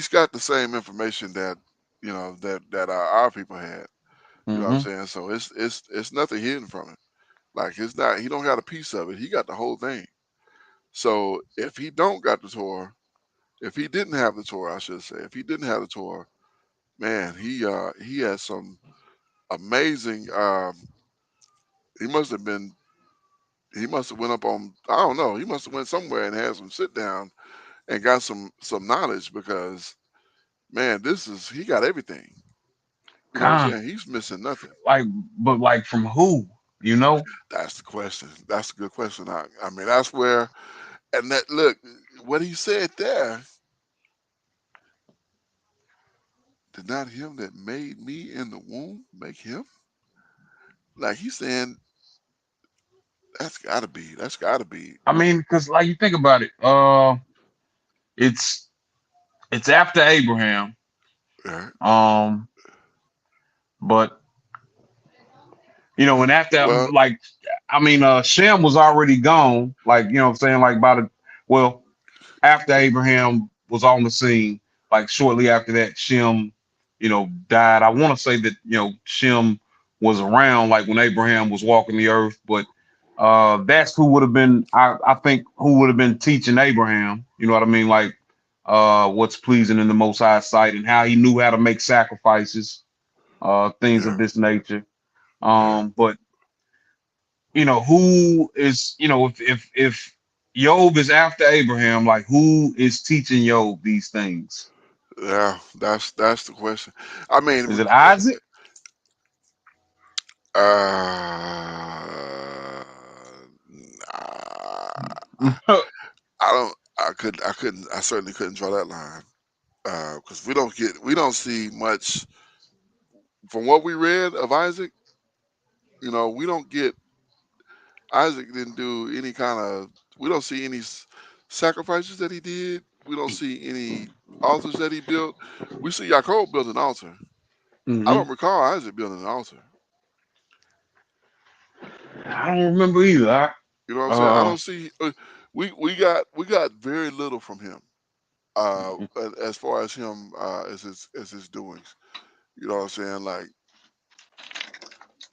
got the same information that our people had. You know what I'm Mm-hmm. saying? So it's nothing hidden from him. Like it's not he don't got a piece of it. He got the whole thing. So if he don't got the Torah, if he didn't have the Torah, I should say, if he didn't have the Torah, man, he has some amazing. He must have been. He must have went up on. I don't know. He must have went somewhere and had some sit down and got some knowledge because man, this is he got everything. You know what I'm Con. saying? He's missing nothing. Like, but like from who? You know? That's the question. That's a good question. I mean, that's where and that look what he said there. Did not him that made me in the womb make him? Like he's saying that's gotta be. I mean, because like you think about it, it's it's after Abraham. Right? Um, but and after Well, like I mean, Shem was already gone, like what I'm saying, like by the well, after Abraham was on the scene, like shortly after that, Shem, died. I want to say that, Shem was around like when Abraham was walking the earth, but that's who would have been, I think, who would have been teaching Abraham, you know what I mean? Like what's pleasing in the Most High sight and how he knew how to make sacrifices, things of yeah, this nature. yeah, But who is, if Job is after Abraham, like who is teaching Job these things? yeah. That's the question. I mean, Is it Isaac? nah, I don't. I couldn't. I certainly couldn't draw that line because we don't see much from what we read of Isaac. We don't get Isaac didn't do any kind of. We don't see any sacrifices that he did. We don't see any altars that he built. We see Yaakov build an altar. I Hmm. don't recall Isaac building an altar. I don't remember either. You know what I'm saying? I Uh, don't see. we got very little from him. Mhm. As far as him as his doings. You know what I'm saying? Like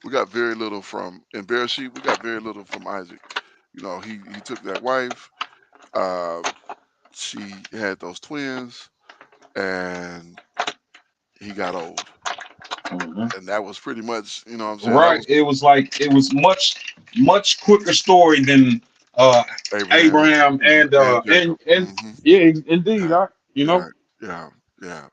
we got very little from in Bereshit. We got very little from Isaac. You know, he took that wife. Uh, she had those twins, and he got old, Mhm. and that was pretty much. You know what I'm saying? That Right. was It was like it was much quicker story than uh Abraham Abraham and Jacob. and yeah, indeed. Yeah, I you yeah, know. yeah, yeah.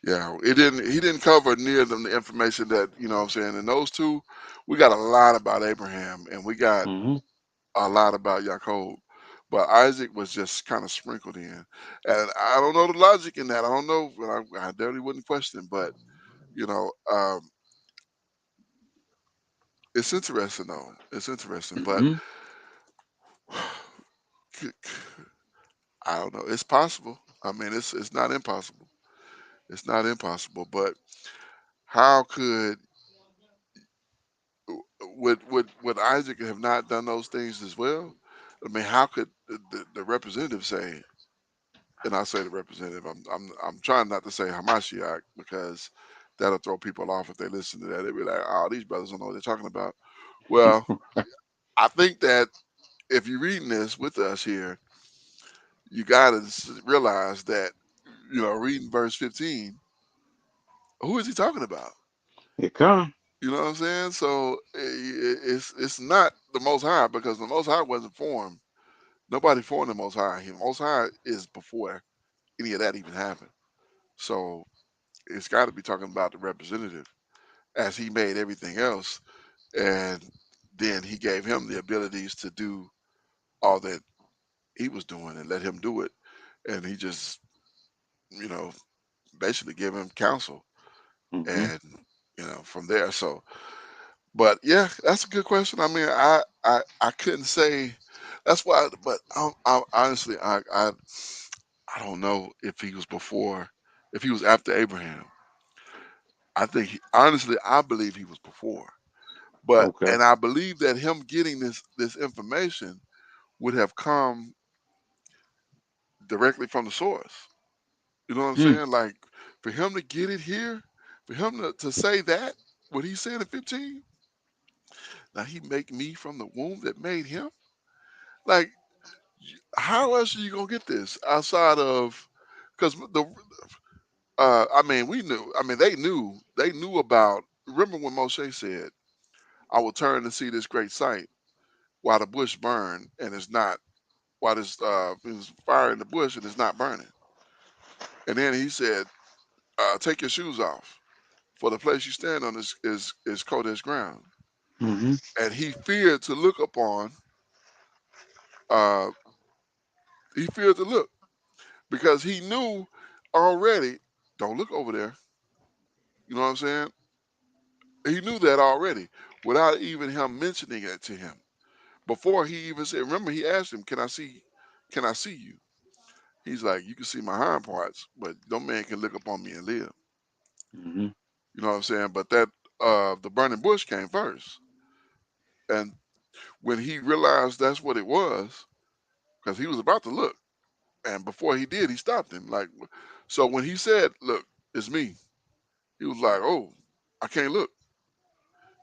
Yeah, it didn't. He didn't cover near them the information that you know what I'm saying. And those two, we got a lot about Abraham, and we got Hmm. a lot about Jacob. But Isaac was just kind of sprinkled in, and I don't know the logic in that. I don't know. But I definitely wouldn't question. But you know, it's interesting though. It's interesting, but Hmm. I don't know. It's possible. I mean, it's not impossible. It's not impossible. But how could would Isaac have not done those things as well? I mean, how could the representative say? And I say the representative. I'm trying not to say Hamashiach because that'll throw people off if they listen to that. They'll be like, "Oh, these brothers don't know what they're talking about." Well, I think that if you're reading this with us here, you got to realize that reading verse 15, who is he talking about? It come. You know what I'm saying? So it's not the Most High because the Most High wasn't formed. Nobody formed the Most High. The Most High is before any of that even happened. So it's got to be talking about the representative as he made everything else, and then he gave him the abilities to do all that he was doing and let him do it, and he just you know basically gave him counsel Hmm. and from there. So, but yeah, that's a good question. I mean, I couldn't say. That's why, but I honestly I don't know if he was before, if he was after Abraham. I think honestly, I believe he was before. But Okay. and I believe that him getting this information would have come directly from the source. You know what I'm Hmm. saying? Like for him to get it here, for him to say that, what he said in 15, now he make me from the womb that made him. Like how else are you gonna get this outside of because the I mean we knew I mean they knew about remember when Moshe said I will turn and see this great sight while the bush burn and it's not while there's fire in the bush and it's not burning. And then he said, take your shoes off, for the place you stand on is cold as ground. Hmm. And he feared to look upon. Uh, he feared to look because he knew already. Don't look over there. You know what I'm saying? He knew that already without even him mentioning it to him. Before he even said, remember, he asked him, Can I see you?" He's like, "You can see my hind parts, but no man can look upon me and live." Hmm. You know what I'm saying? But that the burning bush came first, and when he realized that's what it was, because he was about to look, and before he did, he stopped him. Like, so when he said, "Look, it's me," he was like, "Oh, I can't look."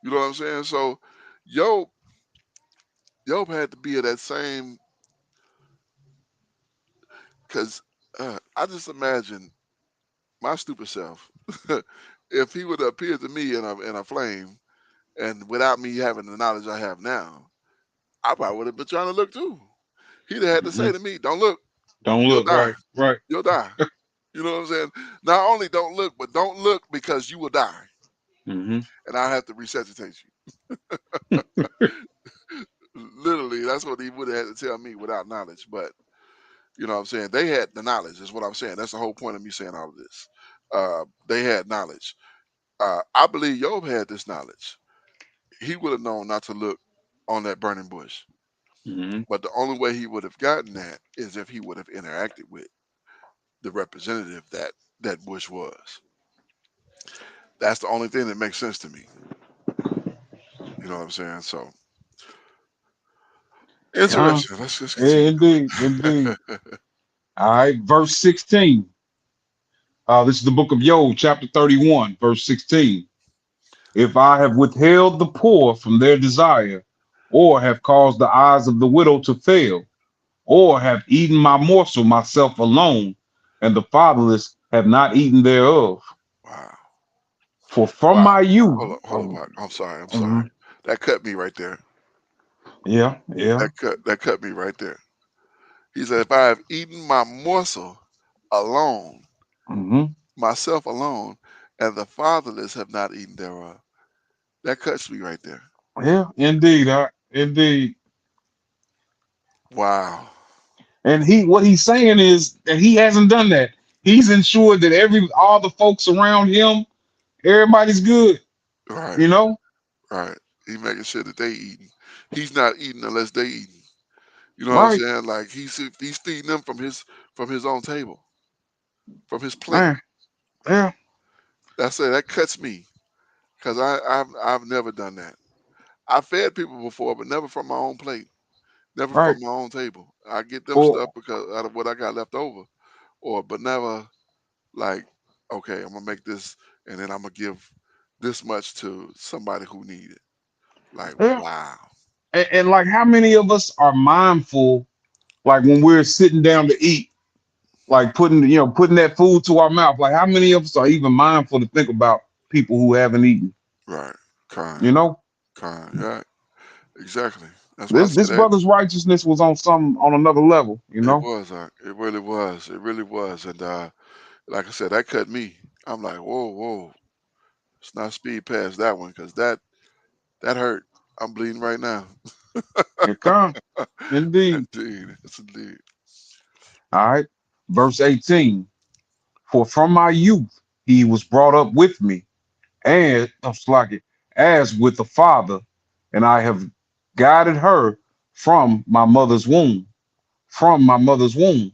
You know what I'm saying? So, Job, Job had to be at that same, because I just imagine my stupid self if he would have appeared to me in a flame and without me having the knowledge I have now, I probably would have been trying to look too. He'd have had to Hmm. say to me, "Don't look, Don't you'll look die. right. Right. You'll die." You know what I'm saying? Not only don't look, but don't look because you will die, Hmm. and I have to resuscitate you. Literally, that's what he would have had to tell me without knowledge. But you know what I'm saying? They had the knowledge. Is what I'm saying. That's the whole point of me saying all of this. They had knowledge. I believe Job had this knowledge. He would have known not to look on that burning bush. Hmm. But the only way he would have gotten that is if he would have interacted with the representative that Bush was. That's the only thing that makes sense to me. You know what I'm saying? So Con. Interesting. Let's Yeah, continue. indeed, indeed. All right, verse 16. This is the book of Job, chapter 31, verse 16. If I have withheld the poor from their desire, or have caused the eyes of the widow to fail, or have eaten my morsel myself alone, and the fatherless have not eaten thereof. Wow. For from Wow. my youth, Hold up. I'm sorry. I'm sorry. mhm, That cut me right there. yeah, yeah, That cut me right there. He said, if I have eaten my morsel alone, hmm, myself alone, and the fatherless have not eaten thereof. That cuts me right there. yeah, indeed, indeed. Wow. And what he's saying is that he hasn't done that. He's ensured that all the folks around him, everybody's good. Right. You know, Right. He making sure that they eating. He's not eating unless they eating. You know what I'm right? saying? Like he's feeding them from his own table, from his plate. Man, yeah, That's it. That cuts me because I've never done that. I fed people before, but never from my own plate, never right. from my own table. I get them stuff Or because out of what I got left over, or but never like, okay, I'm gonna make this, and then I'm gonna give this much to somebody who need it. Like, yeah, wow. and like how many of us are mindful, like when we're sitting down to eat, like putting that food to our mouth. Like how many of us are even mindful to think about people who haven't eaten? Right. Kind. You know, Kind. Yeah. Exactly. That's why I this said that. brother's righteousness was on another level. You It know, was. It really was. It really was. And like I said, that cut me. I'm like, whoa, whoa. Let's not speed past that one because that hurt. I'm bleeding right now. and come indeed. Indeed. It's indeed. All right, verse 18. For from my youth he was brought up with me, and I'm slacking, as with the father, and I have guided her from my mother's womb. From my mother's womb.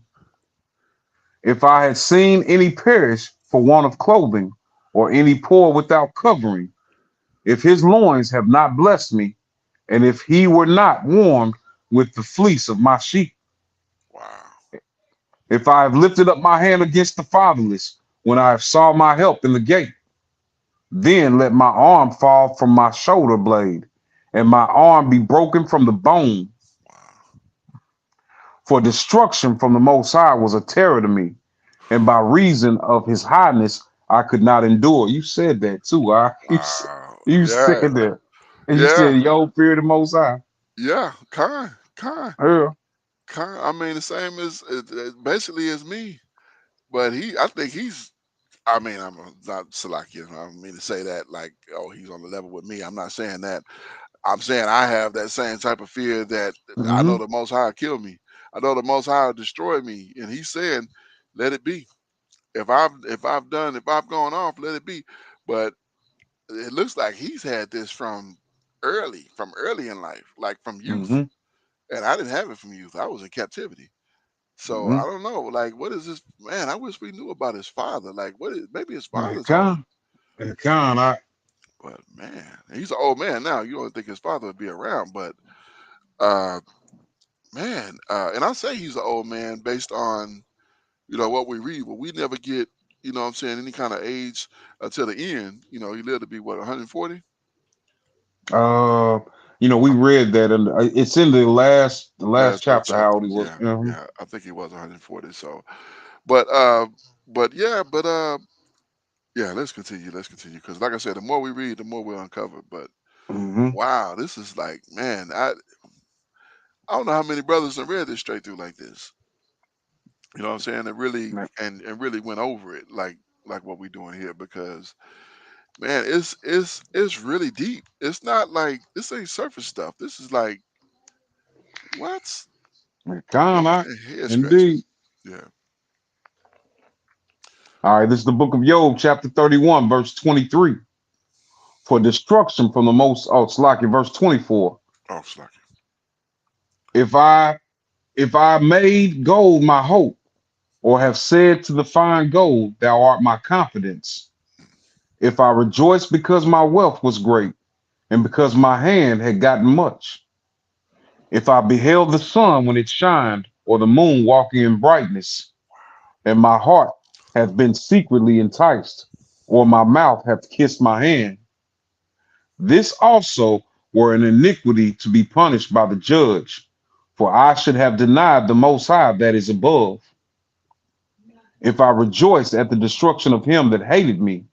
If I had seen any perish for want of clothing, or any poor without covering, if his loins have not blessed me, and if he were not warmed with the fleece of my sheep, Wow. if I have lifted up my hand against the fatherless, when I have saw my help in the gate, then let my arm fall from my shoulder blade, and my arm be broken from the bone. Wow. For destruction from the Most High was a terror to me, and by reason of his highness I could not endure. You said that too. Wow. You said Yeah. that. And you Yeah. said, yo, fear the Most High. Yeah. Kind. Kind. Yeah. Kind. I mean, the same as basically as me. But I think he's. I mean, I'm not Salakia. I don't mean to say that like, oh, he's on the level with me. I'm not saying that. I'm saying I have that same type of fear that I know Hmm. the Most High will kill me. I know the Most High will destroy me, and He's saying, "Let it be. If I've gone off, let it be." But it looks like He's had this from early in life, like from youth, Hmm. and I didn't have it from youth. I was in captivity, so Hmm. I don't know. Like, what is this man? I wish we knew about his father. Like, what is maybe his And father taught him. Con, and Con, I But man, he's an old man now. You don't think his father would be around, but uh, man, and I say he's an old man based on what we read, but we never get what I'm saying any kind of age until the end. He lived to be what 140. uh we read that and it's in the last Last chapter how chapter, old he was. yeah, Mhm. yeah, I think he was 140. So, but yeah, yeah. Let's continue because, like I said, the more we read, the more we uncover. But Hmm. wow, this is like, man, I don't know how many brothers have read this straight through like this. You know what I'm saying? And really and really went over it like what we're doing here because man, it's really deep. It's not like this ain't surface stuff. This is like what? You know Con, what I I'm saying? Head scratching. indeed. Yeah. All right, this is the book of Job, chapter 31, verse 23. For destruction from the most, oh, Slacky, verse 24. Oh, Slucky. If I if I made gold my hope, or have said to the fine gold, thou art my confidence. If I rejoice because my wealth was great, and because my hand had gotten much. If I beheld the sun when it shined, or the moon walking in brightness, and my heart hath been secretly enticed, or my mouth hath kissed my hand, this also were an iniquity to be punished by the judge, for I should have denied the Most High that is above. If I rejoiced at the destruction of him that hated me,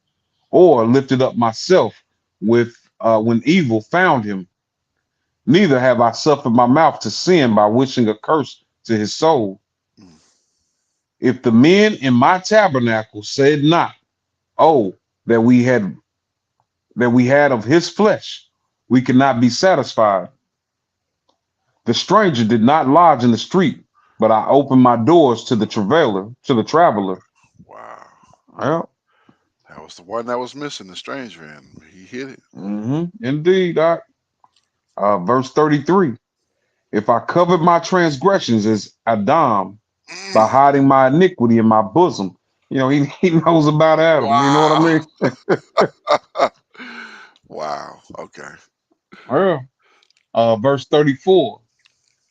or lifted up myself with when evil found him, neither have I suffered my mouth to sin by wishing a curse to his soul. Mm, If the men in my tabernacle said not, "Oh, that we had of his flesh, we could not be satisfied." The stranger did not lodge in the street, but I opened my doors to the traveler. wow. Well, That was the one that was missing, the stranger, and he hit it. indeed. Verse 33. If I covered my transgressions as Adam by Mm, hiding my iniquity in my bosom, he knows about Adam. You know what I wow. mean? Wow. Okay. Yeah. Verse 34.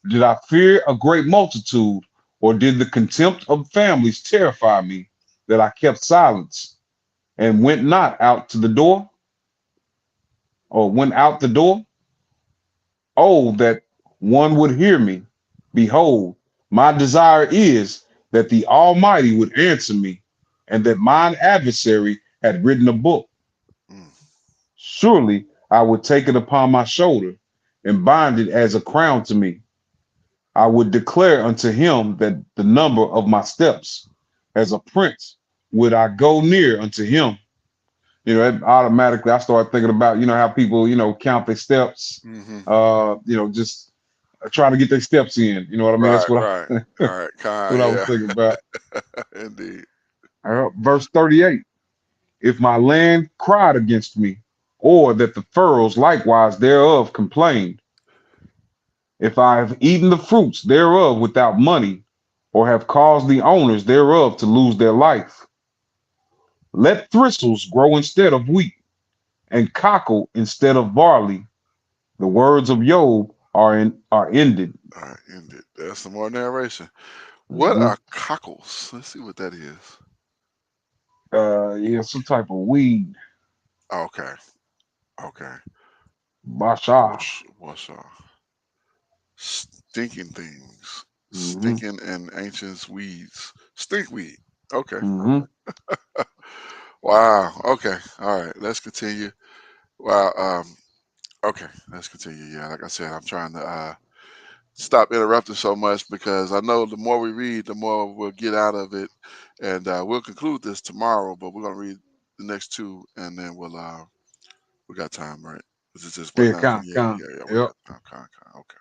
Did I fear a great multitude, or did the contempt of families terrify me, that I kept silence and went not out to the door, or went out the door? Oh, that one would hear me. Behold, my desire is that the Almighty would answer me, and that mine adversary had written a book. Mm, Surely I would take it upon my shoulder and bind it as a crown to me. I would declare unto him that the number of my steps, as a prince, would I go near unto him. Automatically I start thinking about, how people, count their steps, hmm just trying to get their steps in. You know what I mean? That's Right. what Right. I, All right. Kind. what I was Yeah. thinking about. Indeed. Verse 38. If my land cried against me, or that the furrows likewise thereof complained, if I have eaten the fruits thereof without money, or have caused the owners thereof to lose their life, let thistles grow instead of wheat, and cockle instead of barley. The words of Job are ended. All right. Indeed. There's some more narration. What Mhm. are cockles? Let's see what that is. Yeah, some type of weed. Okay. Okay. Basha. What's stinking things? Hmm. Stinking and ancient weeds. Stinkweed. Okay. Hmm. Wow. Okay. All right. Let's continue. Wow. Okay. Let's continue. Yeah. Like I said, I'm trying to stop interrupting so much because I know the more we read, the more we'll get out of it, and we'll conclude this tomorrow. But we're gonna read the next two, and then we got time, right? Is it just what Yeah, 9:28? con. Yeah. Yeah. We Yep. got time. Okay.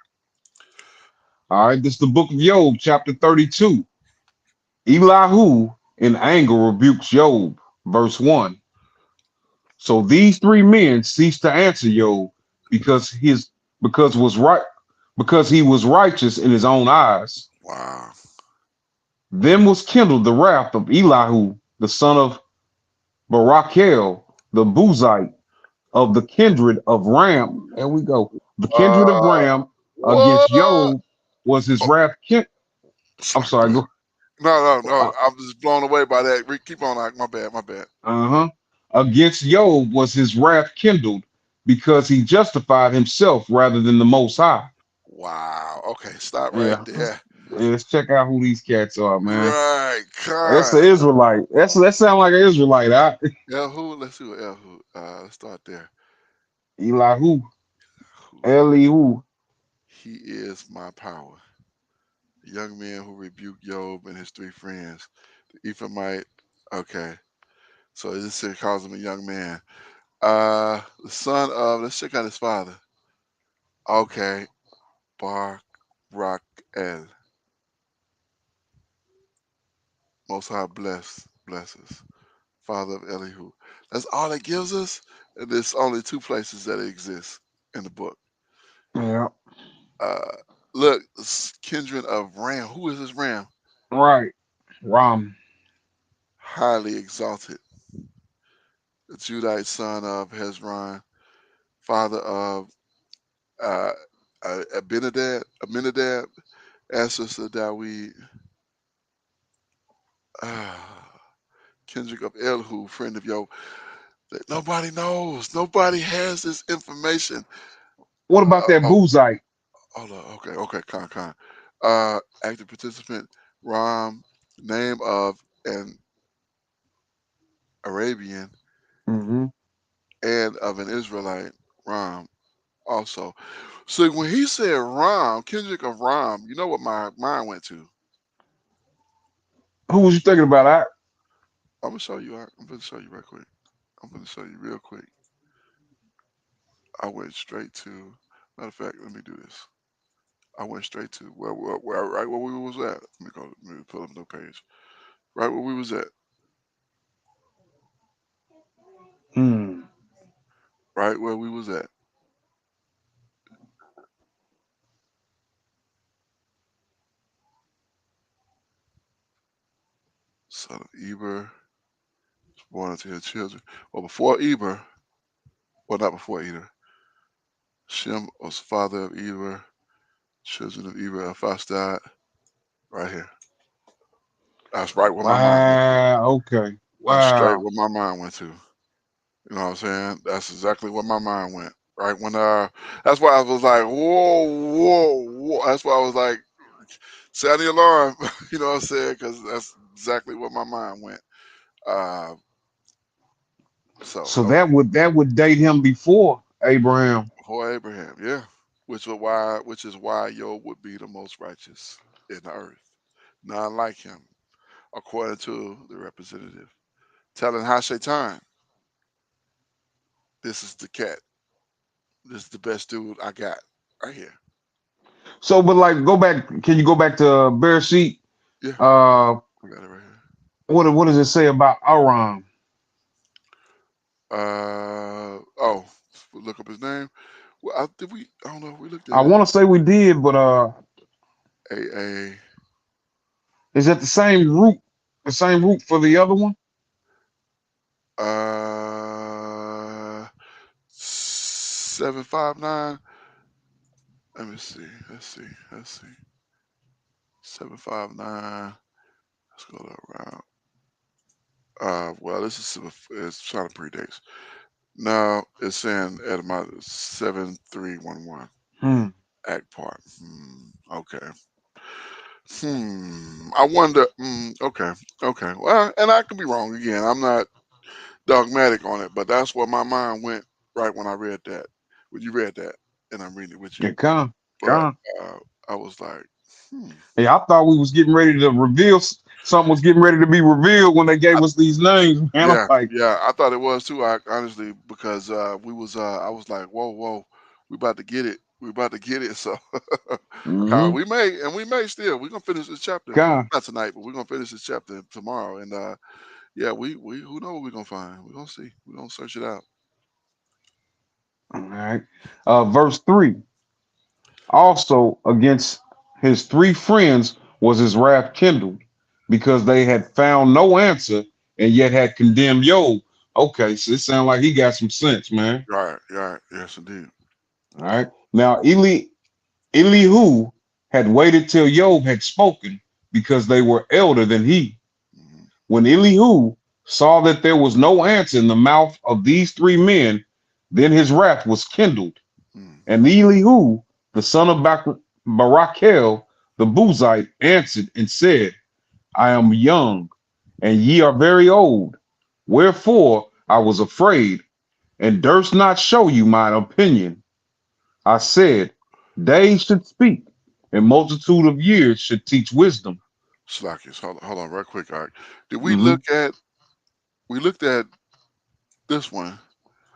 All right, this is the book of Job, chapter 32. Elihu in anger rebukes Job, verse 1. So these three men ceased to answer Job because his because was right because he was righteous in his own eyes. Wow. Then was kindled the wrath of Elihu, the son of Barachel, the Buzite, of the kindred of Ram. There we go. The kindred of Uh, Ram against what? Job was his Oh, wrath. I'm sorry. Go sorry. ahead. Go. No. I'm just blown away by that. Keep on. My bad. My bad. Uh-huh. Against Job was his wrath kindled because he justified himself rather than the Most High. Wow. Okay. Stop right Yeah. there. Let's check out who these cats are, man. Right. That's God. an Israelite. That sound like an Israelite. Elihu. Let's see what Elihu. Let's start there. Elihu, Who? Elihu. He is my power. The young man who rebuked Job and his three friends. The Ephraimite. Okay. So this here calls him a young man. The son of. Let's check out his father. Okay. Barak El. Most High blesses. Father of Elihu. That's all it gives us. And there's only two places that it exists in the book. Yeah. Uh, look, kindred of Ram. Who is this Ram? Right. Ram. Highly exalted. The Judite son of Hezron, father of uh, Abinadab, ancestor Dawid, ah, Kendrick of Elihu, friend of Job. That nobody knows. Nobody has this information. What about that Oh, Buzite? hold on. Okay, okay, con. Active participant, Ram, name of an Arabian Hmm. and of an Israelite, Ram, also. So when he said Ram, Kendrick of Ram, you know what my mind went to? Who was you thinking about? I I'm gonna show you. I'm gonna show you right quick. I'm gonna show you real quick. I went straight to. Matter of fact, let me do this. I went straight to right where we was at. Let me go. Let me pull up the page. Right where we was at. hmm. Right where we was at. Son of Eber was born unto his children. Well, before Eber, well, not before Eber. Shem was father of Eber. Children of Eber, Elphastad. Right here. That's right where my mind went to. Wow. Okay. That's straight Wow. where my mind went to. You know what I'm saying? That's exactly where my mind went. Right when that's why I was like, whoa. That's why I was like, sound the alarm. You know what I'm saying? Because that's exactly where my mind went. Uh, so So okay, that would date him before Abraham. before Abraham, yeah, which is why Job would be the most righteous in the earth, none like him, according to the representative, telling Hashatan, this is the cat, this is the best dude I got right here. So, but like, go back. Can you go back to Bereshit? Yeah, Uh, I got it right here. what does it say about Aram? Oh, look up his name. Well, did we? I don't know if we looked I at it. want to say we did, but A is that the same root? The same root for the other one? A 759. Let me see. Let's see. 759. Let's go to around. Well, this is it's trying to predates. No, it's saying at my 7311 Hmm. act part. Okay. I wonder. Okay. Okay. Well, and I could be wrong again. I'm not dogmatic on it, but that's where my mind went right when I read that. When you read that, and I'm reading it with you. Yeah, come, But come. uh, I was like, hmm. Hey, I thought we was getting ready to reveal something was getting ready to be revealed when they I, gave us these names, man. I'm yeah, like, yeah, I thought it was too. Honestly, because I was like, whoa, we about to get it. We about to get it. So, mm-hmm, we may still. We're gonna finish this chapter. come. Not tonight, but we're gonna finish this chapter tomorrow. And yeah, we who know what we're gonna find. We're gonna see. We're gonna search it out. All right. Verse 3. Also against his three friends was his wrath kindled, because they had found no answer and yet had condemned Job. Okay, so it sounds like he got some sense, man. Right. Yes, indeed. All right. Now Elihu had waited till Job had spoken, because they were elder than he. Hmm. When Elihu saw that there was no answer in the mouth of these three men, then his wrath was kindled. Mm. And Elihu, the son of Barachel, the Buzite, answered and said, I am young, and ye are very old. Wherefore I was afraid, and durst not show you mine opinion. I said, days should speak, and multitude of years should teach wisdom. Slackies. Hold on, real quick. All right. Did we Hmm. look at? We looked at this one.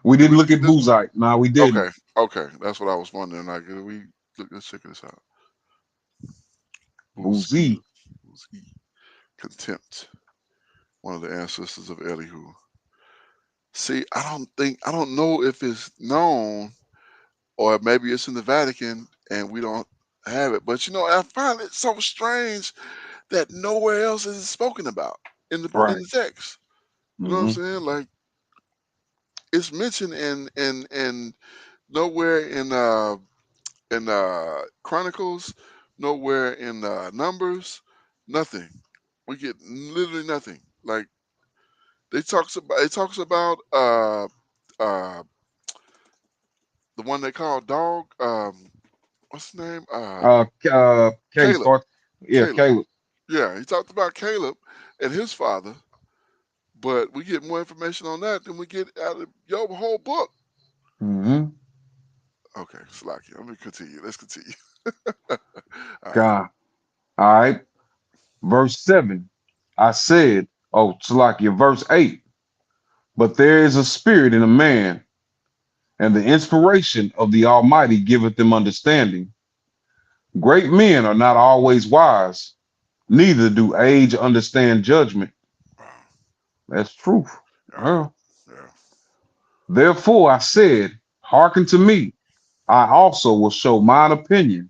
We Did didn't we look look at at this one? Buzite. No, we didn't. Okay. Okay. That's what I was wondering. Like, did we look? Let's check this out. Buzi. Buzi. Buzi. Contempt. One of the ancestors of Elihu. See, I don't know if it's known or maybe it's in the Vatican and we don't have it. But I find it so strange that nowhere else is it spoken about in Right. the text. You know what I'm Hmm. saying? Like it's mentioned in nowhere in in Chronicles, nowhere in Numbers, nothing. We get literally nothing. Like it talks about uh the one they call dog. What's his name? Caleb Caleb. start. Yeah, Caleb. Caleb. Yeah, he talked about Caleb and his father, but we get more information on that than we get out of your whole book. Hmm. Okay, Slacky. Let me continue. Let's continue. All right. God. All right. Verse 7. I said, oh, Salakia, verse 8. But there is a spirit in a man, and the inspiration of the Almighty giveth them understanding. Great men are not always wise, neither do age understand judgment. Wow. That's truth. All right. Well, Yeah. therefore I said, hearken to me. I also will show mine opinion.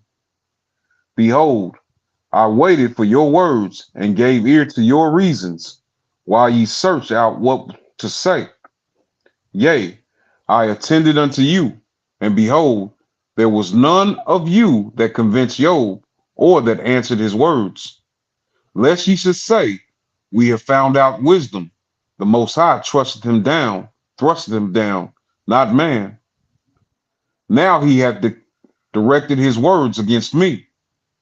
Behold, I waited for your words and gave ear to your reasons, while ye search out what to say. Yea, I attended unto you, and behold, there was none of you that convinced Job, or that answered his words. Lest ye should say, we have found out wisdom. The Most High thrusted him down, not man. Now he hath directed his words against me.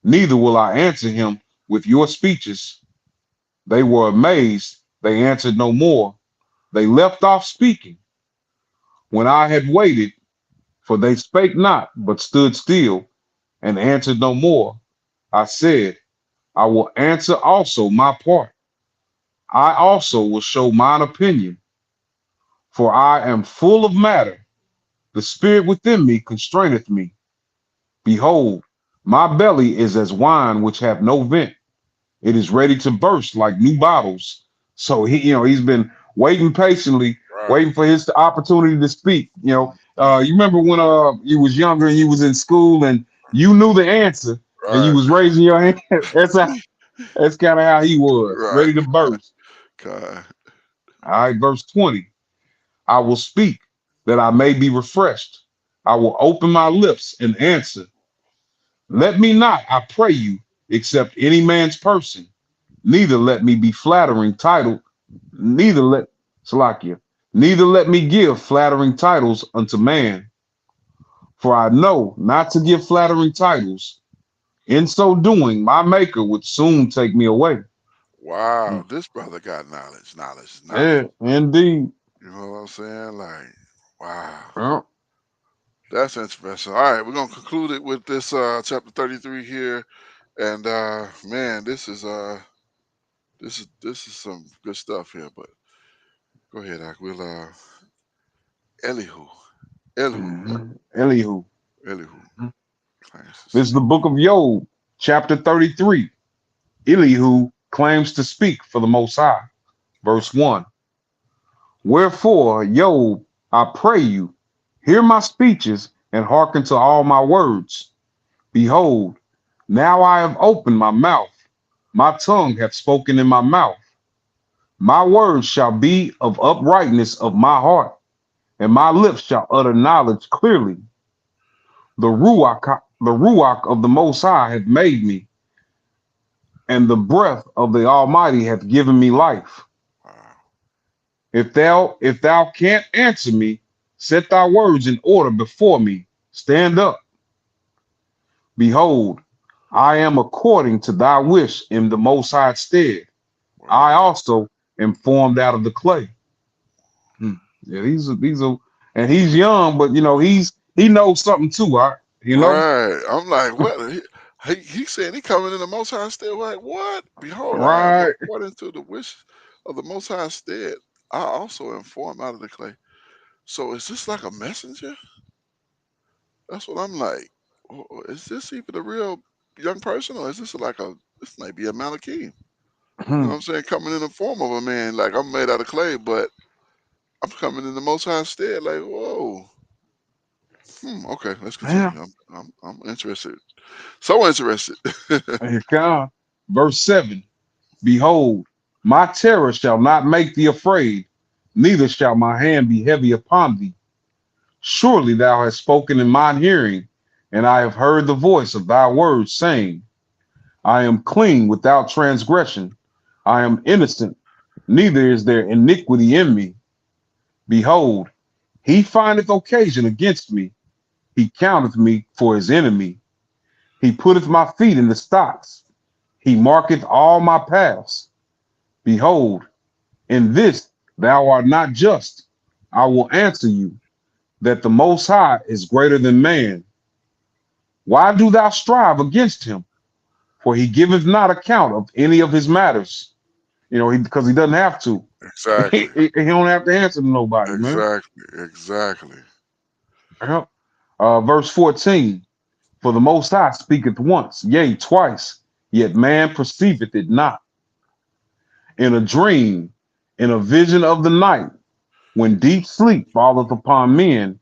Neither will I answer him with your speeches. They were amazed, they answered no more. They left off speaking. When I had waited, for they spake not, but stood still, and answered no more. I said, I will answer also my part. I also will show mine opinion, for I am full of matter. The spirit within me constraineth me. Behold, my belly is as wine which hath no vent. It is ready to burst like new bottles. So he's been waiting patiently, Right. waiting for his opportunity to speak. Mhm. You remember when you was younger and you was in school and you knew the answer and you Right. was raising your hand. That's kind of how he was, Right. ready to burst. God. All right, verse 20. I will speak that I may be refreshed. I will open my lips and answer. Let me not, I pray you, accept any man's person, neither let me be flattering title, neither let Salakia, neither let me give flattering titles unto man, for I know not to give flattering titles. In so doing, my maker would soon take me away. Wow. Mm. This brother got knowledge, knowledge, knowledge. Yeah, indeed. You know what I'm saying? Like, wow. Well, That's interesting. All right, we're gonna conclude it with this chapter 33 here. And man, this is some good stuff here. But go ahead, Ak. We'll Elihu. Elihu. Elihu. Elihu. Claims to This is speak. the book of Job, chapter 33. Elihu claims to speak for the Most High. Verse 1. Wherefore, Job, I pray you, hear my speeches and hearken to all my words. Behold, now I have opened my mouth. My tongue hath spoken in my mouth. My words shall be of uprightness of my heart, and my lips shall utter knowledge clearly. The Ruach of the Most High hath made me, and the breath of the Almighty hath given me life. Wow. If thou canst answer me, set thy words in order before me. Stand up. Behold, I am according to thy wish in the Most High stead. I Wow. also am formed out of the clay. Hmm. Yeah, these are, and he's young, but he knows something too. Right. I'm like, what? He saying he coming in the Most High stead. Like, what? Behold, I am Right. according to the wish of the Most High stead. I also am formed out of the clay. So is this like a messenger? That's what I'm like. Is this even a real young person, or is this like this might be a Malachim? You know what Hmm. I'm saying? Coming in the form of a man, like I'm made out of clay, but I'm coming in the Most High stead. Like, whoa. Okay, let's Yeah. continue. I'm interested. So interested. Here come. Verse 7. Behold, my terror shall not make thee afraid, neither shall my hand be heavy upon thee. Surely thou hast spoken in mine hearing, And I have heard the voice of thy words saying, I am clean without transgression. I am innocent, neither is there iniquity in me. Behold, he findeth occasion against me. He counteth me for his enemy. He putteth my feet in the stocks. He marketh all my paths. Behold, in this thou art not just. I will answer you that the Most High is greater than man. Why do thou strive against him? For he giveth not account of any of his matters. Because he doesn't have to. Exactly. He don't have to answer to nobody, man. Exactly. Exactly. Yep. Verse 14. For the Most High speaketh once, yea, twice, yet man perceiveth it not. In a dream, in a vision of the night, when deep sleep falleth upon men,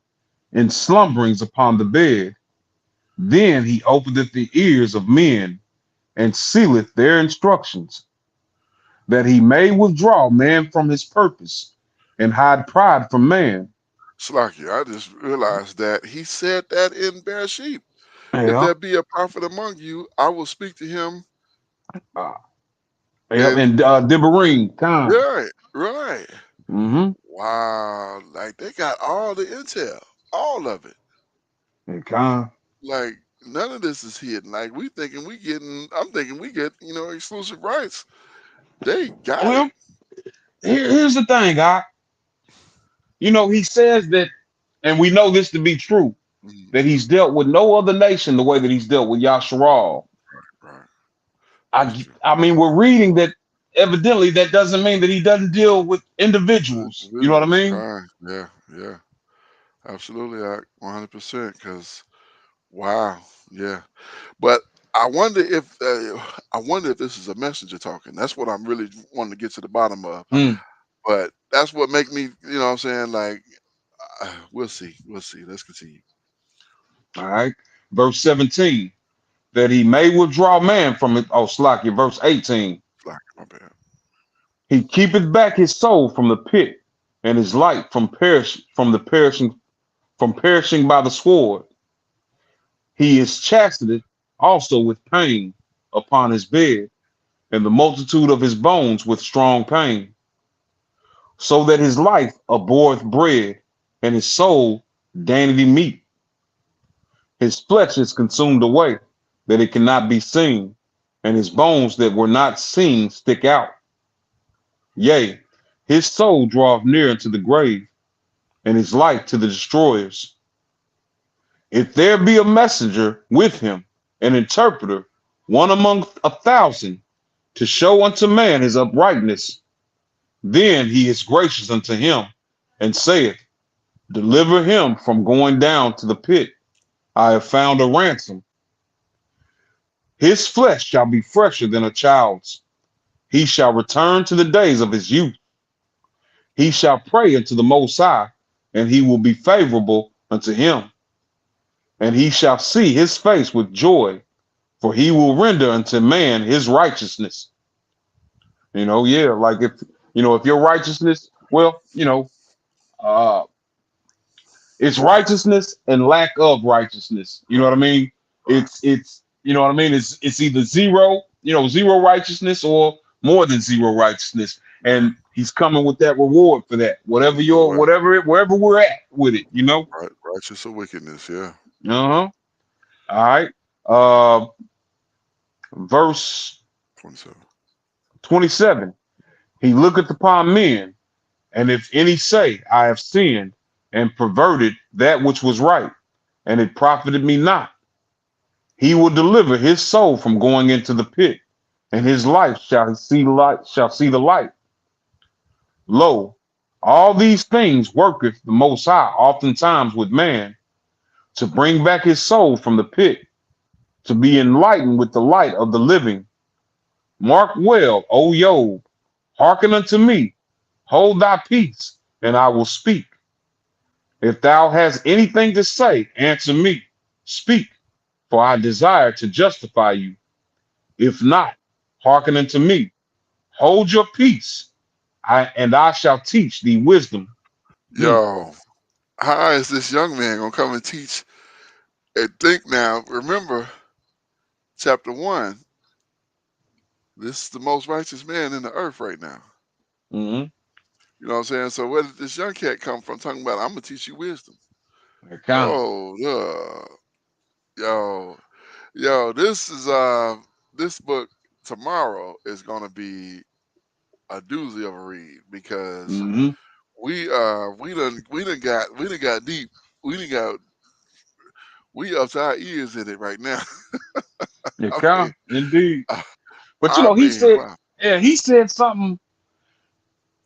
and slumberings upon the bed, then he openeth the ears of men, and sealeth their instructions, that he may withdraw man from his purpose, and hide pride from man. Slacky, I just realized that he said that in Bereshit. If Yeah. there be a prophet among you, I will speak to him. Uh, yep. And And Deborah, time. right, right. Mm-hmm. Wow, like they got all the intel, all of it. And Khan. Like none of this is hidden. Like we thinking we getting, I'm thinking we get, exclusive rights. They got it. Well, here's the thing, guy. He says that, and we know this to be true, that he's Hmm. dealt with no other nation the way that he's dealt with Yasharal. Right, that's I, true. I mean, we're reading that evidently that doesn't mean that he doesn't deal with individuals. You know what I Individuals, mean? kind, yeah, yeah, absolutely, 100%. Because wow, yeah. But I wonder if this is a messenger talking. That's what I'm really wanting to get to the bottom of. Mm, But that's what make me, what I'm saying, like we'll see, we'll see. Let's continue. all right. Verse 17, that he may withdraw man from it. Oh, Slacky, verse 18. Like my bad. He keepeth back his soul from the pit, and his light from perishing by the sword. He is chastened also with pain upon his bed, and the multitude of his bones with strong pain, so that his life abhorreth bread, and his soul dainty meat. His flesh is consumed away, that it cannot be seen, and his bones that were not seen stick out. Yea, his soul draweth near unto the grave, and his life to the destroyers. If there be a messenger with him, an interpreter, one among 1,000, to show unto man his uprightness, then he is gracious unto him, and saith, deliver him from going down to the pit. I have found a ransom. His flesh shall be fresher than a child's. He shall return to the days of his youth. He shall pray unto the Most High, and he will be favorable unto him. And he shall see his face with joy, for he will render unto man his righteousness. Yeah, like if your righteousness, well, uh, it's righteousness and lack of righteousness. You know what I Right, mean? right, It's you know what I mean? It's either zero, zero righteousness or more than zero righteousness. right. And he's coming with that reward for that. Whatever Either your way, wherever we're at with it. right, righteous or wickedness. Yeah, Uh-huh. All right. Uh verse 27. 27. He looketh upon men, and if any say, I have sinned and perverted that which was right, and it profited me not, he will deliver his soul from going into the pit, and his life shall see the light. Lo, all these things worketh the Most High oftentimes with man, to bring back his soul from the pit, to be enlightened with the light of the living. Mark well, O Iyob, hearken unto me, hold thy peace, and I will speak. If thou hast anything to say, answer me. Speak, for I desire to justify you. If not, hearken unto me. Hold your peace, and I shall teach thee wisdom. Hmm. Yo, how is this young man gonna come and teach And think now, remember, chapter 1, this is the most righteous man in the earth right now. Mm-hmm. You know what I'm saying? So where did this young cat come from talking about, I'm going to teach you wisdom? Kind of. Oh, yo, yo, this book tomorrow is going to be a doozy of a read because Mm-hmm. we done got deep. We done got we up to our ears in it right now. Yeah, I kind mean, of. Indeed. uh, But I he mean, said, wow. yeah, he said something.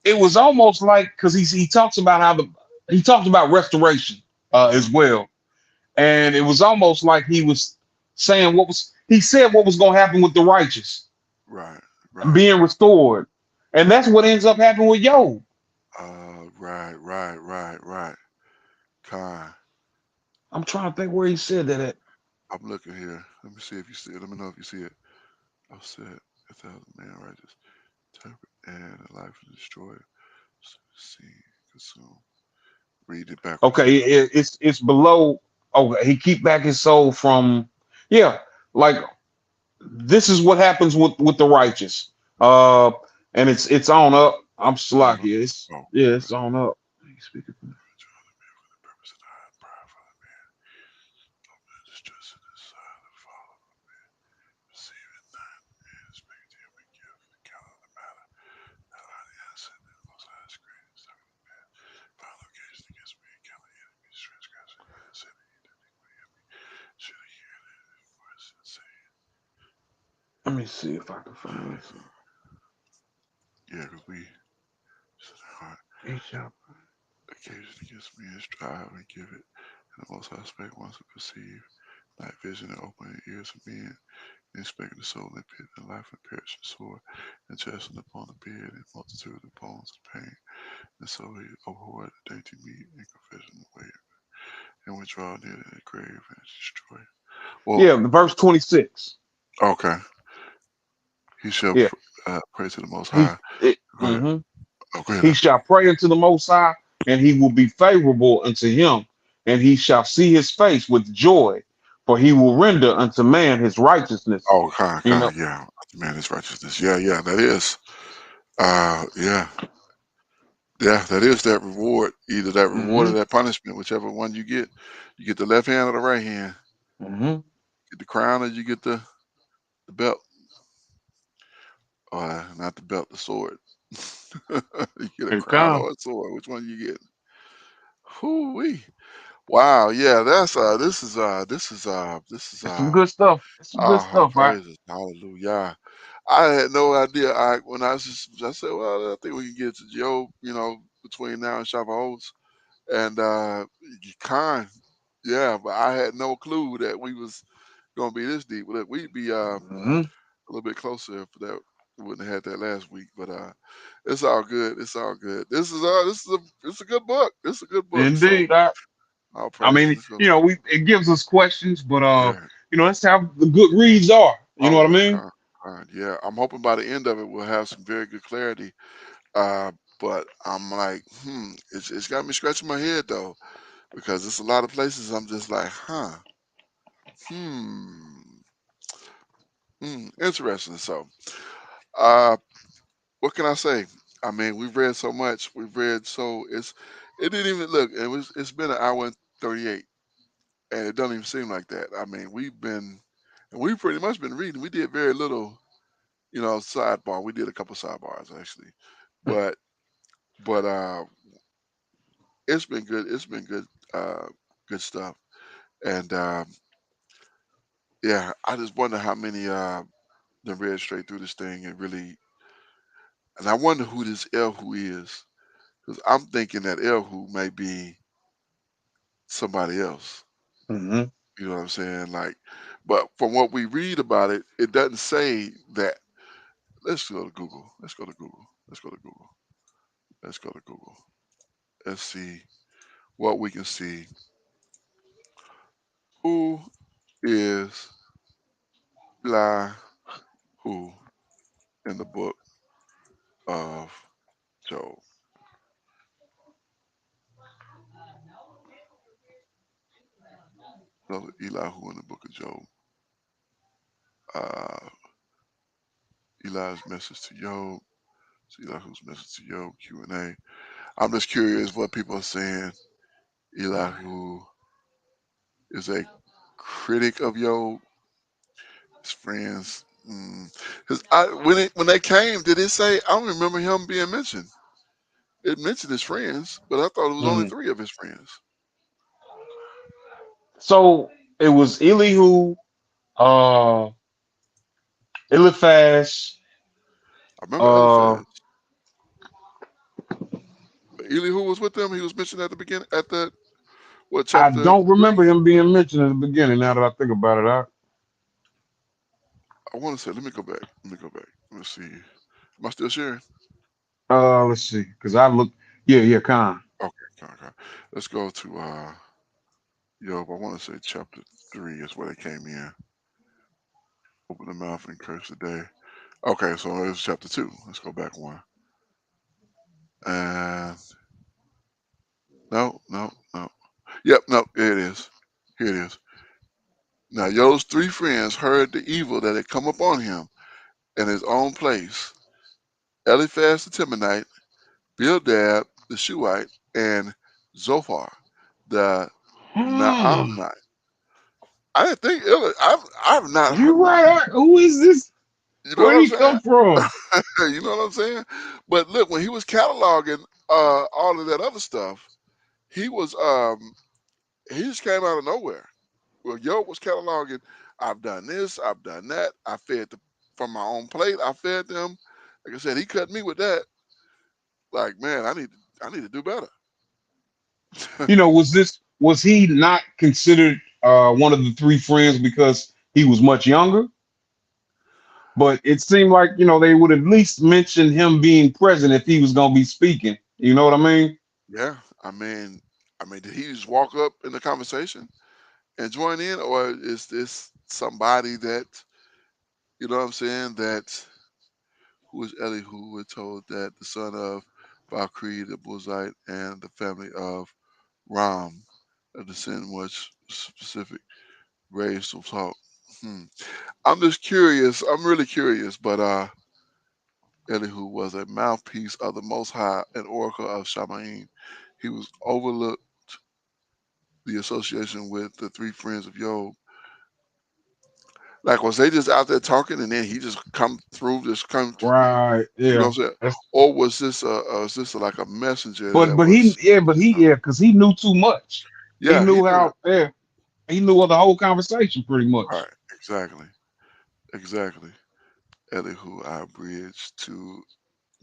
It was almost like because he talks about he talked about restoration Uh-huh. as well, and it was almost like he was saying he said what was going to happen with the righteous Right, and right. being restored, and that's what ends up happening with Job. Right. Kai, I'm trying to think where he said that at. I'm looking here. Let me see if you see it. Let me know if you see it. I've said 1,000 man righteous, temperate, and the life is destroyed. See, consume. Read it backwards. Okay, it's below. Okay, he keep back his soul from. Yeah, like this is what happens with the righteous. Uh, and it's on up. I'm It's on slack the here. It's oh, yeah, okay. it's on up. Speaking Purpose of the high pride for the man. Distress in his side of follow. Receive it not. And speak to him and give account of the matter. Not on the innocent and most high screen. Stuck in the man. Found occasion against me. Account of enemies. Transgression. And sin. Iniquity of me. Should he hear it for his sin say. let me see if I can find some. Yeah, because we set our heart. He shall. Occasion against me and strive and give it. And the most high spake once to perceive. Night vision and open the ears of men. Inspecting the soul in pit and life and perishing sore, and chasing upon the bed and multitude of bones of pain. And so he abhorred the dainty meat and confession away, and withdraw near the grave and destroy. Well, Yeah, the verse 26. okay. He shall Yeah, pray to the Most he High. it, Go ahead. Oh, go ahead he now. shall pray unto the Most High, and he will be favorable unto him, and he shall see his face with joy, for he will render unto man his righteousness. Oh, You know. yeah. Man, this righteousness. Yeah, that is. Yeah, yeah, that is that reward. Either that reward or Hmm. that punishment, whichever one you get. You get the left hand or the right hand. Hmm. Get the crown or you get the belt. Not the belt, the sword. You get a And crown come. or a sword. Which one you get? Whoo-wee. Wow, yeah, that's this is It's some good stuff. It's some good all stuff, right? praises. Hallelujah. I had no idea. When I said, well, I think we can get to Job, between now and Shavuos. And you kind, yeah, but I had no clue that we was gonna be this deep. Look, we'd be Hmm. a little bit closer if that we wouldn't have had that last week. But it's all good. It's all good. It's a good book. It's a good book. So Indeed. all I praises. mean, Let's go. it gives us questions, but Yeah. that's how the good reads are. You know Oh what I yeah. mean? Yeah. I'm hoping by the end of it we'll have some very good clarity. Uh, but I'm like, it's got me scratching my head though because it's a lot of places I'm just like, hmm, interesting. So, uh, what can I say? I mean, we've read so much. We've read so it didn't even look. It's been an hour and 38, and it doesn't even seem like that. I mean, we've pretty much been reading. We did very little, sidebar. We did a couple sidebars actually, but it's been good. It's been good, uh, good stuff. And yeah, I just wonder how many that read straight through this thing and really. And I wonder who this Elihu is, because I'm thinking that Elihu may be somebody else. Hmm. You know what I'm saying? Like, but from what we read about it, it doesn't say that. Let's go to Google. Let's go to Google. Let's go to Google. Let's go to Google. Let's see what we can see. Who is Elihu in the book of Job? No, Elihu in the book of Job. Uh, Eli's message to Job. So Elihu's message to Job, Q&A. I'm just curious what people are saying. Elihu is a critic of Job, his friends. Cause when they came, did it say? I don't remember him being mentioned. It mentioned his friends, but I thought it was only Mm. three of his friends. So it was Elihu, uh, Eliphaz. I remember Uh, Eliphaz. Elihu was with them. He was mentioned at the beginning, at the what I chapter don't remember 3? him being mentioned at the beginning. Now that I think about it, I want to say. Let me go back. Let me go back. Let's see. Am I still sharing? let's see, because I look. Yeah, yeah, Khan. Okay, okay. Let's go to Job. I want to say chapter 3 is where they came in. Open the mouth and curse the day. Okay, so it's chapter 2. Let's go back one. And no, no, no. Yep, no, here it is. Here it is. Now Job's three friends heard the evil that had come upon him in his own place. Eliphaz the Temanite, Bildad the Shuhite, and Zophar the Hmm. Naamite. I didn't think I've not heard. You right. Who is this? You know Where'd what I'm he saying? come from? You know what I'm saying? But look, when he was cataloging all of that other stuff, he was he just came out of nowhere. Well, Job was cataloging. I've done this. I've done that. I fed from my own plate. I fed them. Like I said, he cut me with that. Like man, I need to do better. Was he not considered one of the three friends because he was much younger? But it seemed like, they would at least mention him being present if he was gonna be speaking. You know what I mean? Yeah, I mean, did he just walk up in the conversation and join in, or is this somebody that you know what I'm saying that who is Elihu, who was told that the son of Bakri the Buzite and the family of Ram, a descendant was specific raised to talk. Hmm. I'm just curious. I'm really curious, but Elihu was a mouthpiece of the Most High, an oracle of Shamaim. He was overlooked the association with the three friends of Job. Like was they just out there talking and then he just come through, just come, Right. you know Yeah. what I'm saying? That's, Or was this was this like a messenger but that but he was, yeah, but he uh, yeah, because he knew too much. He yeah, he knew knew. how yeah, he knew of the whole conversation pretty Right, much. exactly, exactly. Elihu, our bridge to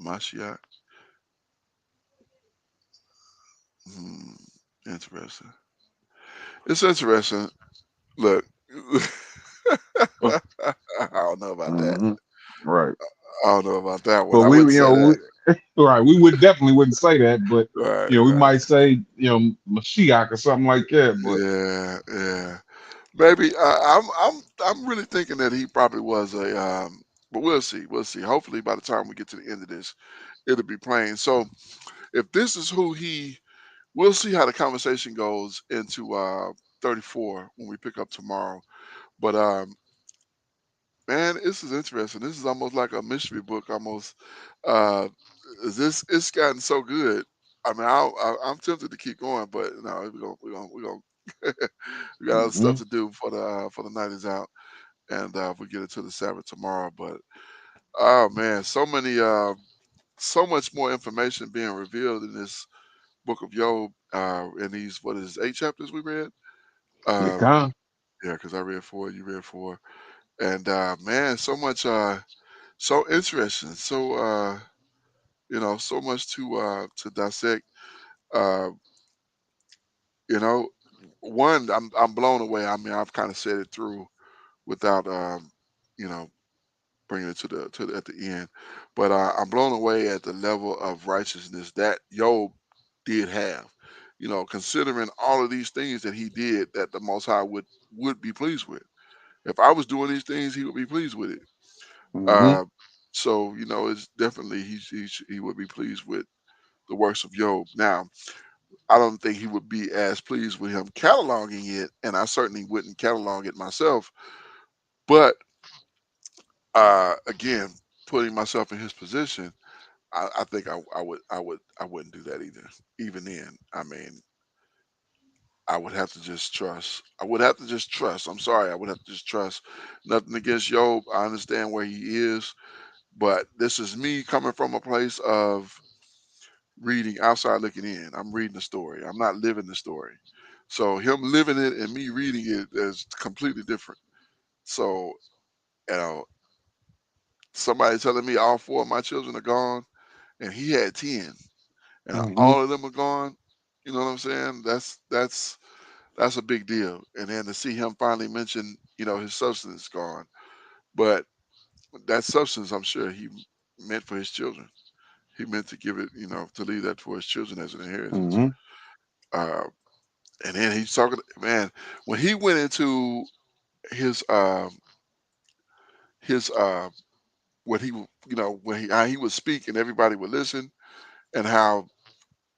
Mashiach. Hmm, interesting. It's interesting. Look, I don't know about that. Hmm. Right. I don't know about that one. But I we, wouldn't say that. right, we would definitely wouldn't say that, but Right, we right. might say, Mashiach or something like that. But Yeah, yeah. Maybe I'm really thinking that he probably was a. But we'll see. We'll see. Hopefully, by the time we get to the end of this, it'll be plain. So, if this is who he, we'll see how the conversation goes into 34 when we pick up tomorrow. But man, this is interesting. This is almost like a mystery book. Almost. Uh, is this it's gotten so good. I mean, I'm tempted to keep going, but no, we got other stuff mhm. to do for the night is out, and we get into the Sabbath tomorrow. But oh man, so much more information being revealed in this book of Job. In these what is 8 chapters we read. Yeah, Um, Khan. yeah, because I read 4, you read 4, and man, so much, so interesting. So so much to dissect. Uh, you know, one, I'm blown away. I mean, I've kind of said it through without you know bringing it to the at the end. But I'm blown away at the level of righteousness that Job did have. Considering all of these things that he did, that the Most High would be pleased with. If I was doing these things, he would be pleased with it. Hmm. Uh, so it's definitely he would be pleased with the works of Job. Now, I don't think he would be as pleased with him cataloging it, and I certainly wouldn't catalog it myself. But again, putting myself in his position, I think I wouldn't do that either. Even then, I mean, I would have to just trust. I would have to just trust. I'm sorry, I would have to just trust. Nothing against Job. I understand where he is, but this is me coming from a place of reading outside looking in. I'm reading the story. I'm not living the story. So him living it and me reading it is completely different. So, you know, somebody telling me all four of my children are gone and he had 10 and Hmm. all of them are gone, you know what I'm saying? That's a big deal. And then to see him finally mention, his substance is gone. But that substance, I'm sure he meant for his children. He meant to give it, to leave that for his children as an inheritance. Hmm. Uh, and then he's talking, man, when he went into his his what he when he how he would speak and everybody would listen, and how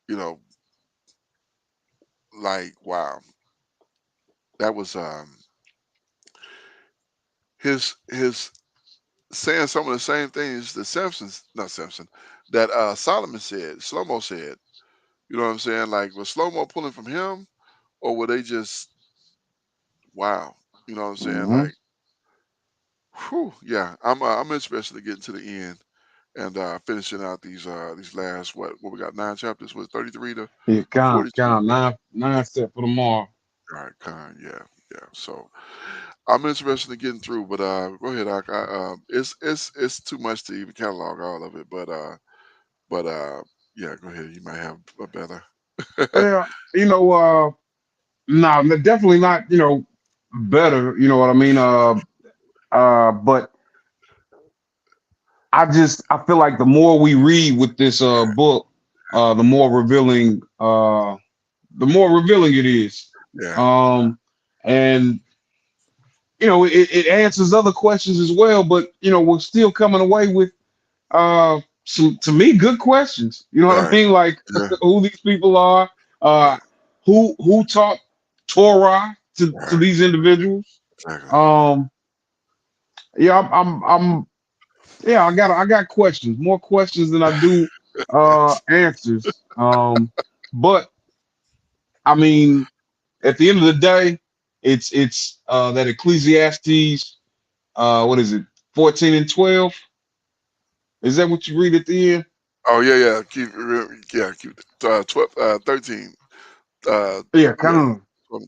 you know like wow, that was his saying some of the same things that Samson's not Samson that Solomon said, Slomo said. You know what I'm saying? Like, was Slomo pulling from him, or were they just wow? You know what I'm saying? Hmm. Like, whew, yeah. I'm interested to getting to the end and finishing out these last what we got 9 chapters, was 33 Yeah, to count, 42. count nine set for tomorrow. All right, kind, yeah, yeah. So I'm interested in getting through, but go ahead, Ak. It's too much to even catalog all of it, but yeah, go ahead. You might have a better. Yeah, no, definitely not. Better. You know what I mean? But I feel like the more we read with this book, the more revealing it is. Yeah, Um, and it answers other questions as well. But we're still coming away with some, to me, good questions. You know what I right. mean? Like Yeah, who these people are, uh, who taught Torah to right. these individuals. Exactly. Um, yeah, yeah, I got questions, more questions than I do answers. But I mean, at the end of the day, it's that Ecclesiastes, what is it, 14 and 12? Is that what you read at the end? Oh yeah, yeah. Keep 12, 13. Yeah, Yeah. kind of. 12,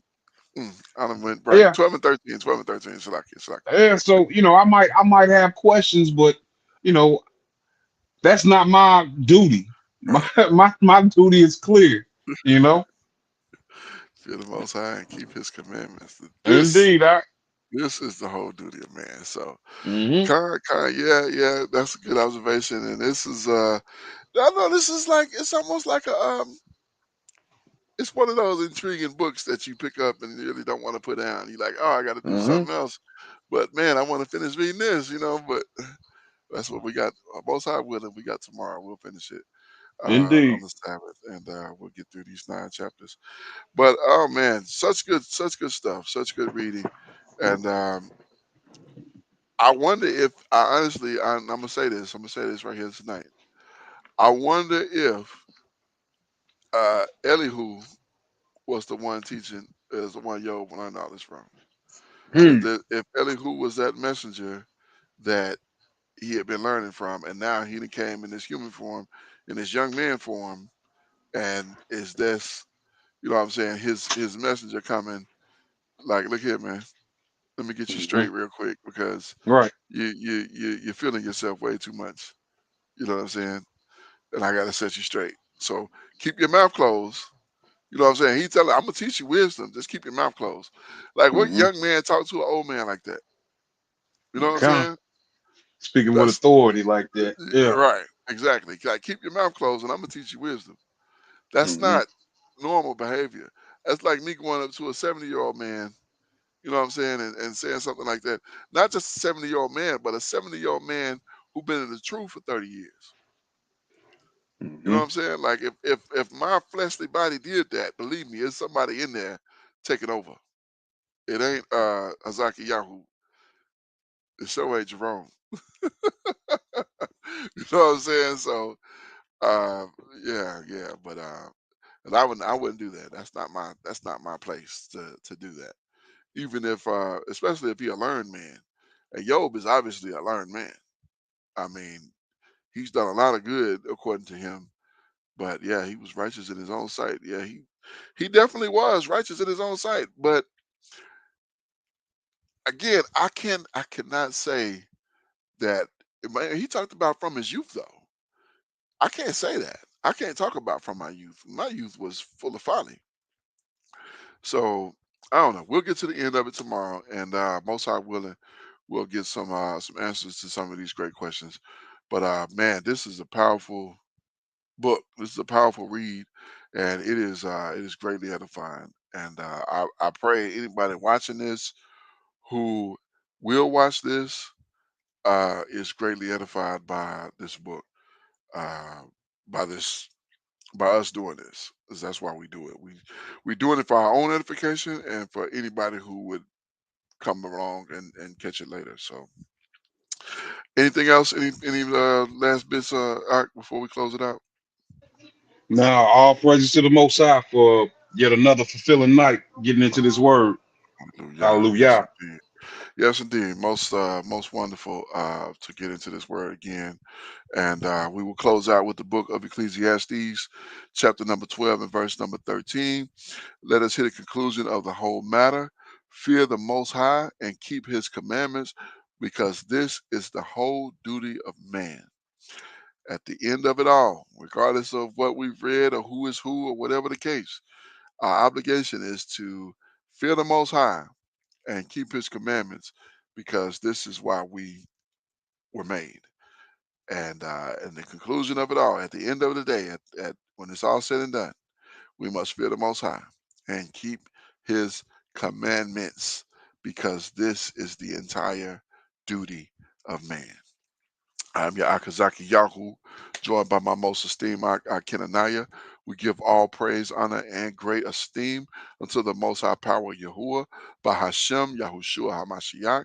I done went right. Yeah, 12 and 13. 12 and 13. Salaki. yeah. So I might have questions, but you know that's not my duty. My Right. my duty is clear. You know. Fear the Most High and keep His commandments. Indeed, I. This is the whole duty of man. So, Hmm. yeah, yeah. That's a good observation. And this is I know this is like it's almost like a it's one of those intriguing books that you pick up and you really don't want to put down. You're like, oh, I got to do Hmm. something else, but man, I want to finish reading this. But that's what we got. Most High willing, we got tomorrow. We'll finish it on Indeed. the Sabbath, and we'll get through these 9 chapters. But oh man, such good stuff, such good reading, and I wonder if I honestly, I'm gonna say this. I'm gonna say this right here tonight. I wonder if Elihu was the one teaching, is the one Job learned all this from. Hmm. If Elihu was that messenger that he had been learning from, and now he came in this human form, in this young man form, and is this, you know what I'm saying, his messenger coming, like, look here, man, let me get you Hmm. straight real quick because Right. you're feeling yourself way too much. You know what I'm saying? And I gotta set you straight. So keep your mouth closed. You know what I'm saying? He telling, I'm gonna teach you wisdom. Just keep your mouth closed. Like what Hmm. young man talk to an old man like that? You know what I'm Kind of saying? speaking with That's authority like that. Yeah. right. Exactly. Like keep your mouth closed, and I'm gonna teach you wisdom. That's Hmm. not normal behavior. That's like me going up to a 70-year-old man. You know what I'm saying, and saying something like that. Not just a 70-year-old man, but a 70-year-old man who been in the truth for 30 years. You know Hmm. what I'm saying? Like if my fleshly body did that, believe me, there's somebody in there taking over. It ain't Azaki Yahoo. It sure ain't Jerome. You know what I'm saying? So uh yeah, yeah. But and I wouldn't do that. That's not my place to do that. Even if especially if he a learned man. And Job is obviously a learned man. I mean, he's done a lot of good according to him. But yeah, he was righteous in his own sight. Yeah, he definitely was righteous in his own sight. But again, I cannot say that. Man, he talked about from his youth though. I can't say that. I can't talk about from my youth. My youth was full of folly. So I don't know. We'll get to the end of it tomorrow, and most high willing, we'll get some answers to some of these great questions. But man, this is a powerful book. This is a powerful read, and it is greatly edifying. And I pray anybody watching this who will watch this is greatly edified by this book, uh, by this by us doing this. 'Cause that's why we do it. We doing it for our own edification and for anybody who would come along and catch it later. So anything else? Any last bits, Ark, before we close it out? Now, all praises to the Most High for yet another fulfilling night getting into this word. Hallelujah. Yes, Hallelujah. indeed. Yes, indeed. Most wonderful to get into this word again. And we will close out with the book of Ecclesiastes, chapter number 12 and verse number 13. Let us hear the conclusion of the whole matter. Fear the Most High and keep his commandments, because this is the whole duty of man. At the end of it all, regardless of what we've read or who is who or whatever the case, our obligation is to fear the Most High and keep his commandments, because this is why we were made. And the conclusion of it all, at the end of the day, at when it's all said and done, we must fear the Most High and keep His commandments, because this is the entire duty of man. I'm your Akazaki Yahu, joined by my most esteemed Akenanaya. We give all praise, honor, and great esteem unto the Most High Power Yahuwah, Bahashem, Yahushua HaMashiach,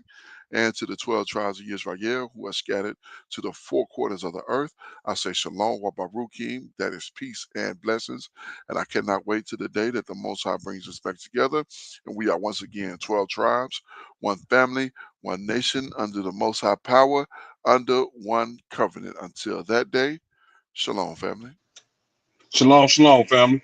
and to the 12 tribes of Israel who are scattered to the four quarters of the earth. I say Shalom wa Baruchim, that is peace and blessings. And I cannot wait to the day that the Most High brings us back together. And we are once again 12 tribes, one family, one nation under the Most High Power, under one covenant. Until that day, shalom, family. Shalom, shalom, family.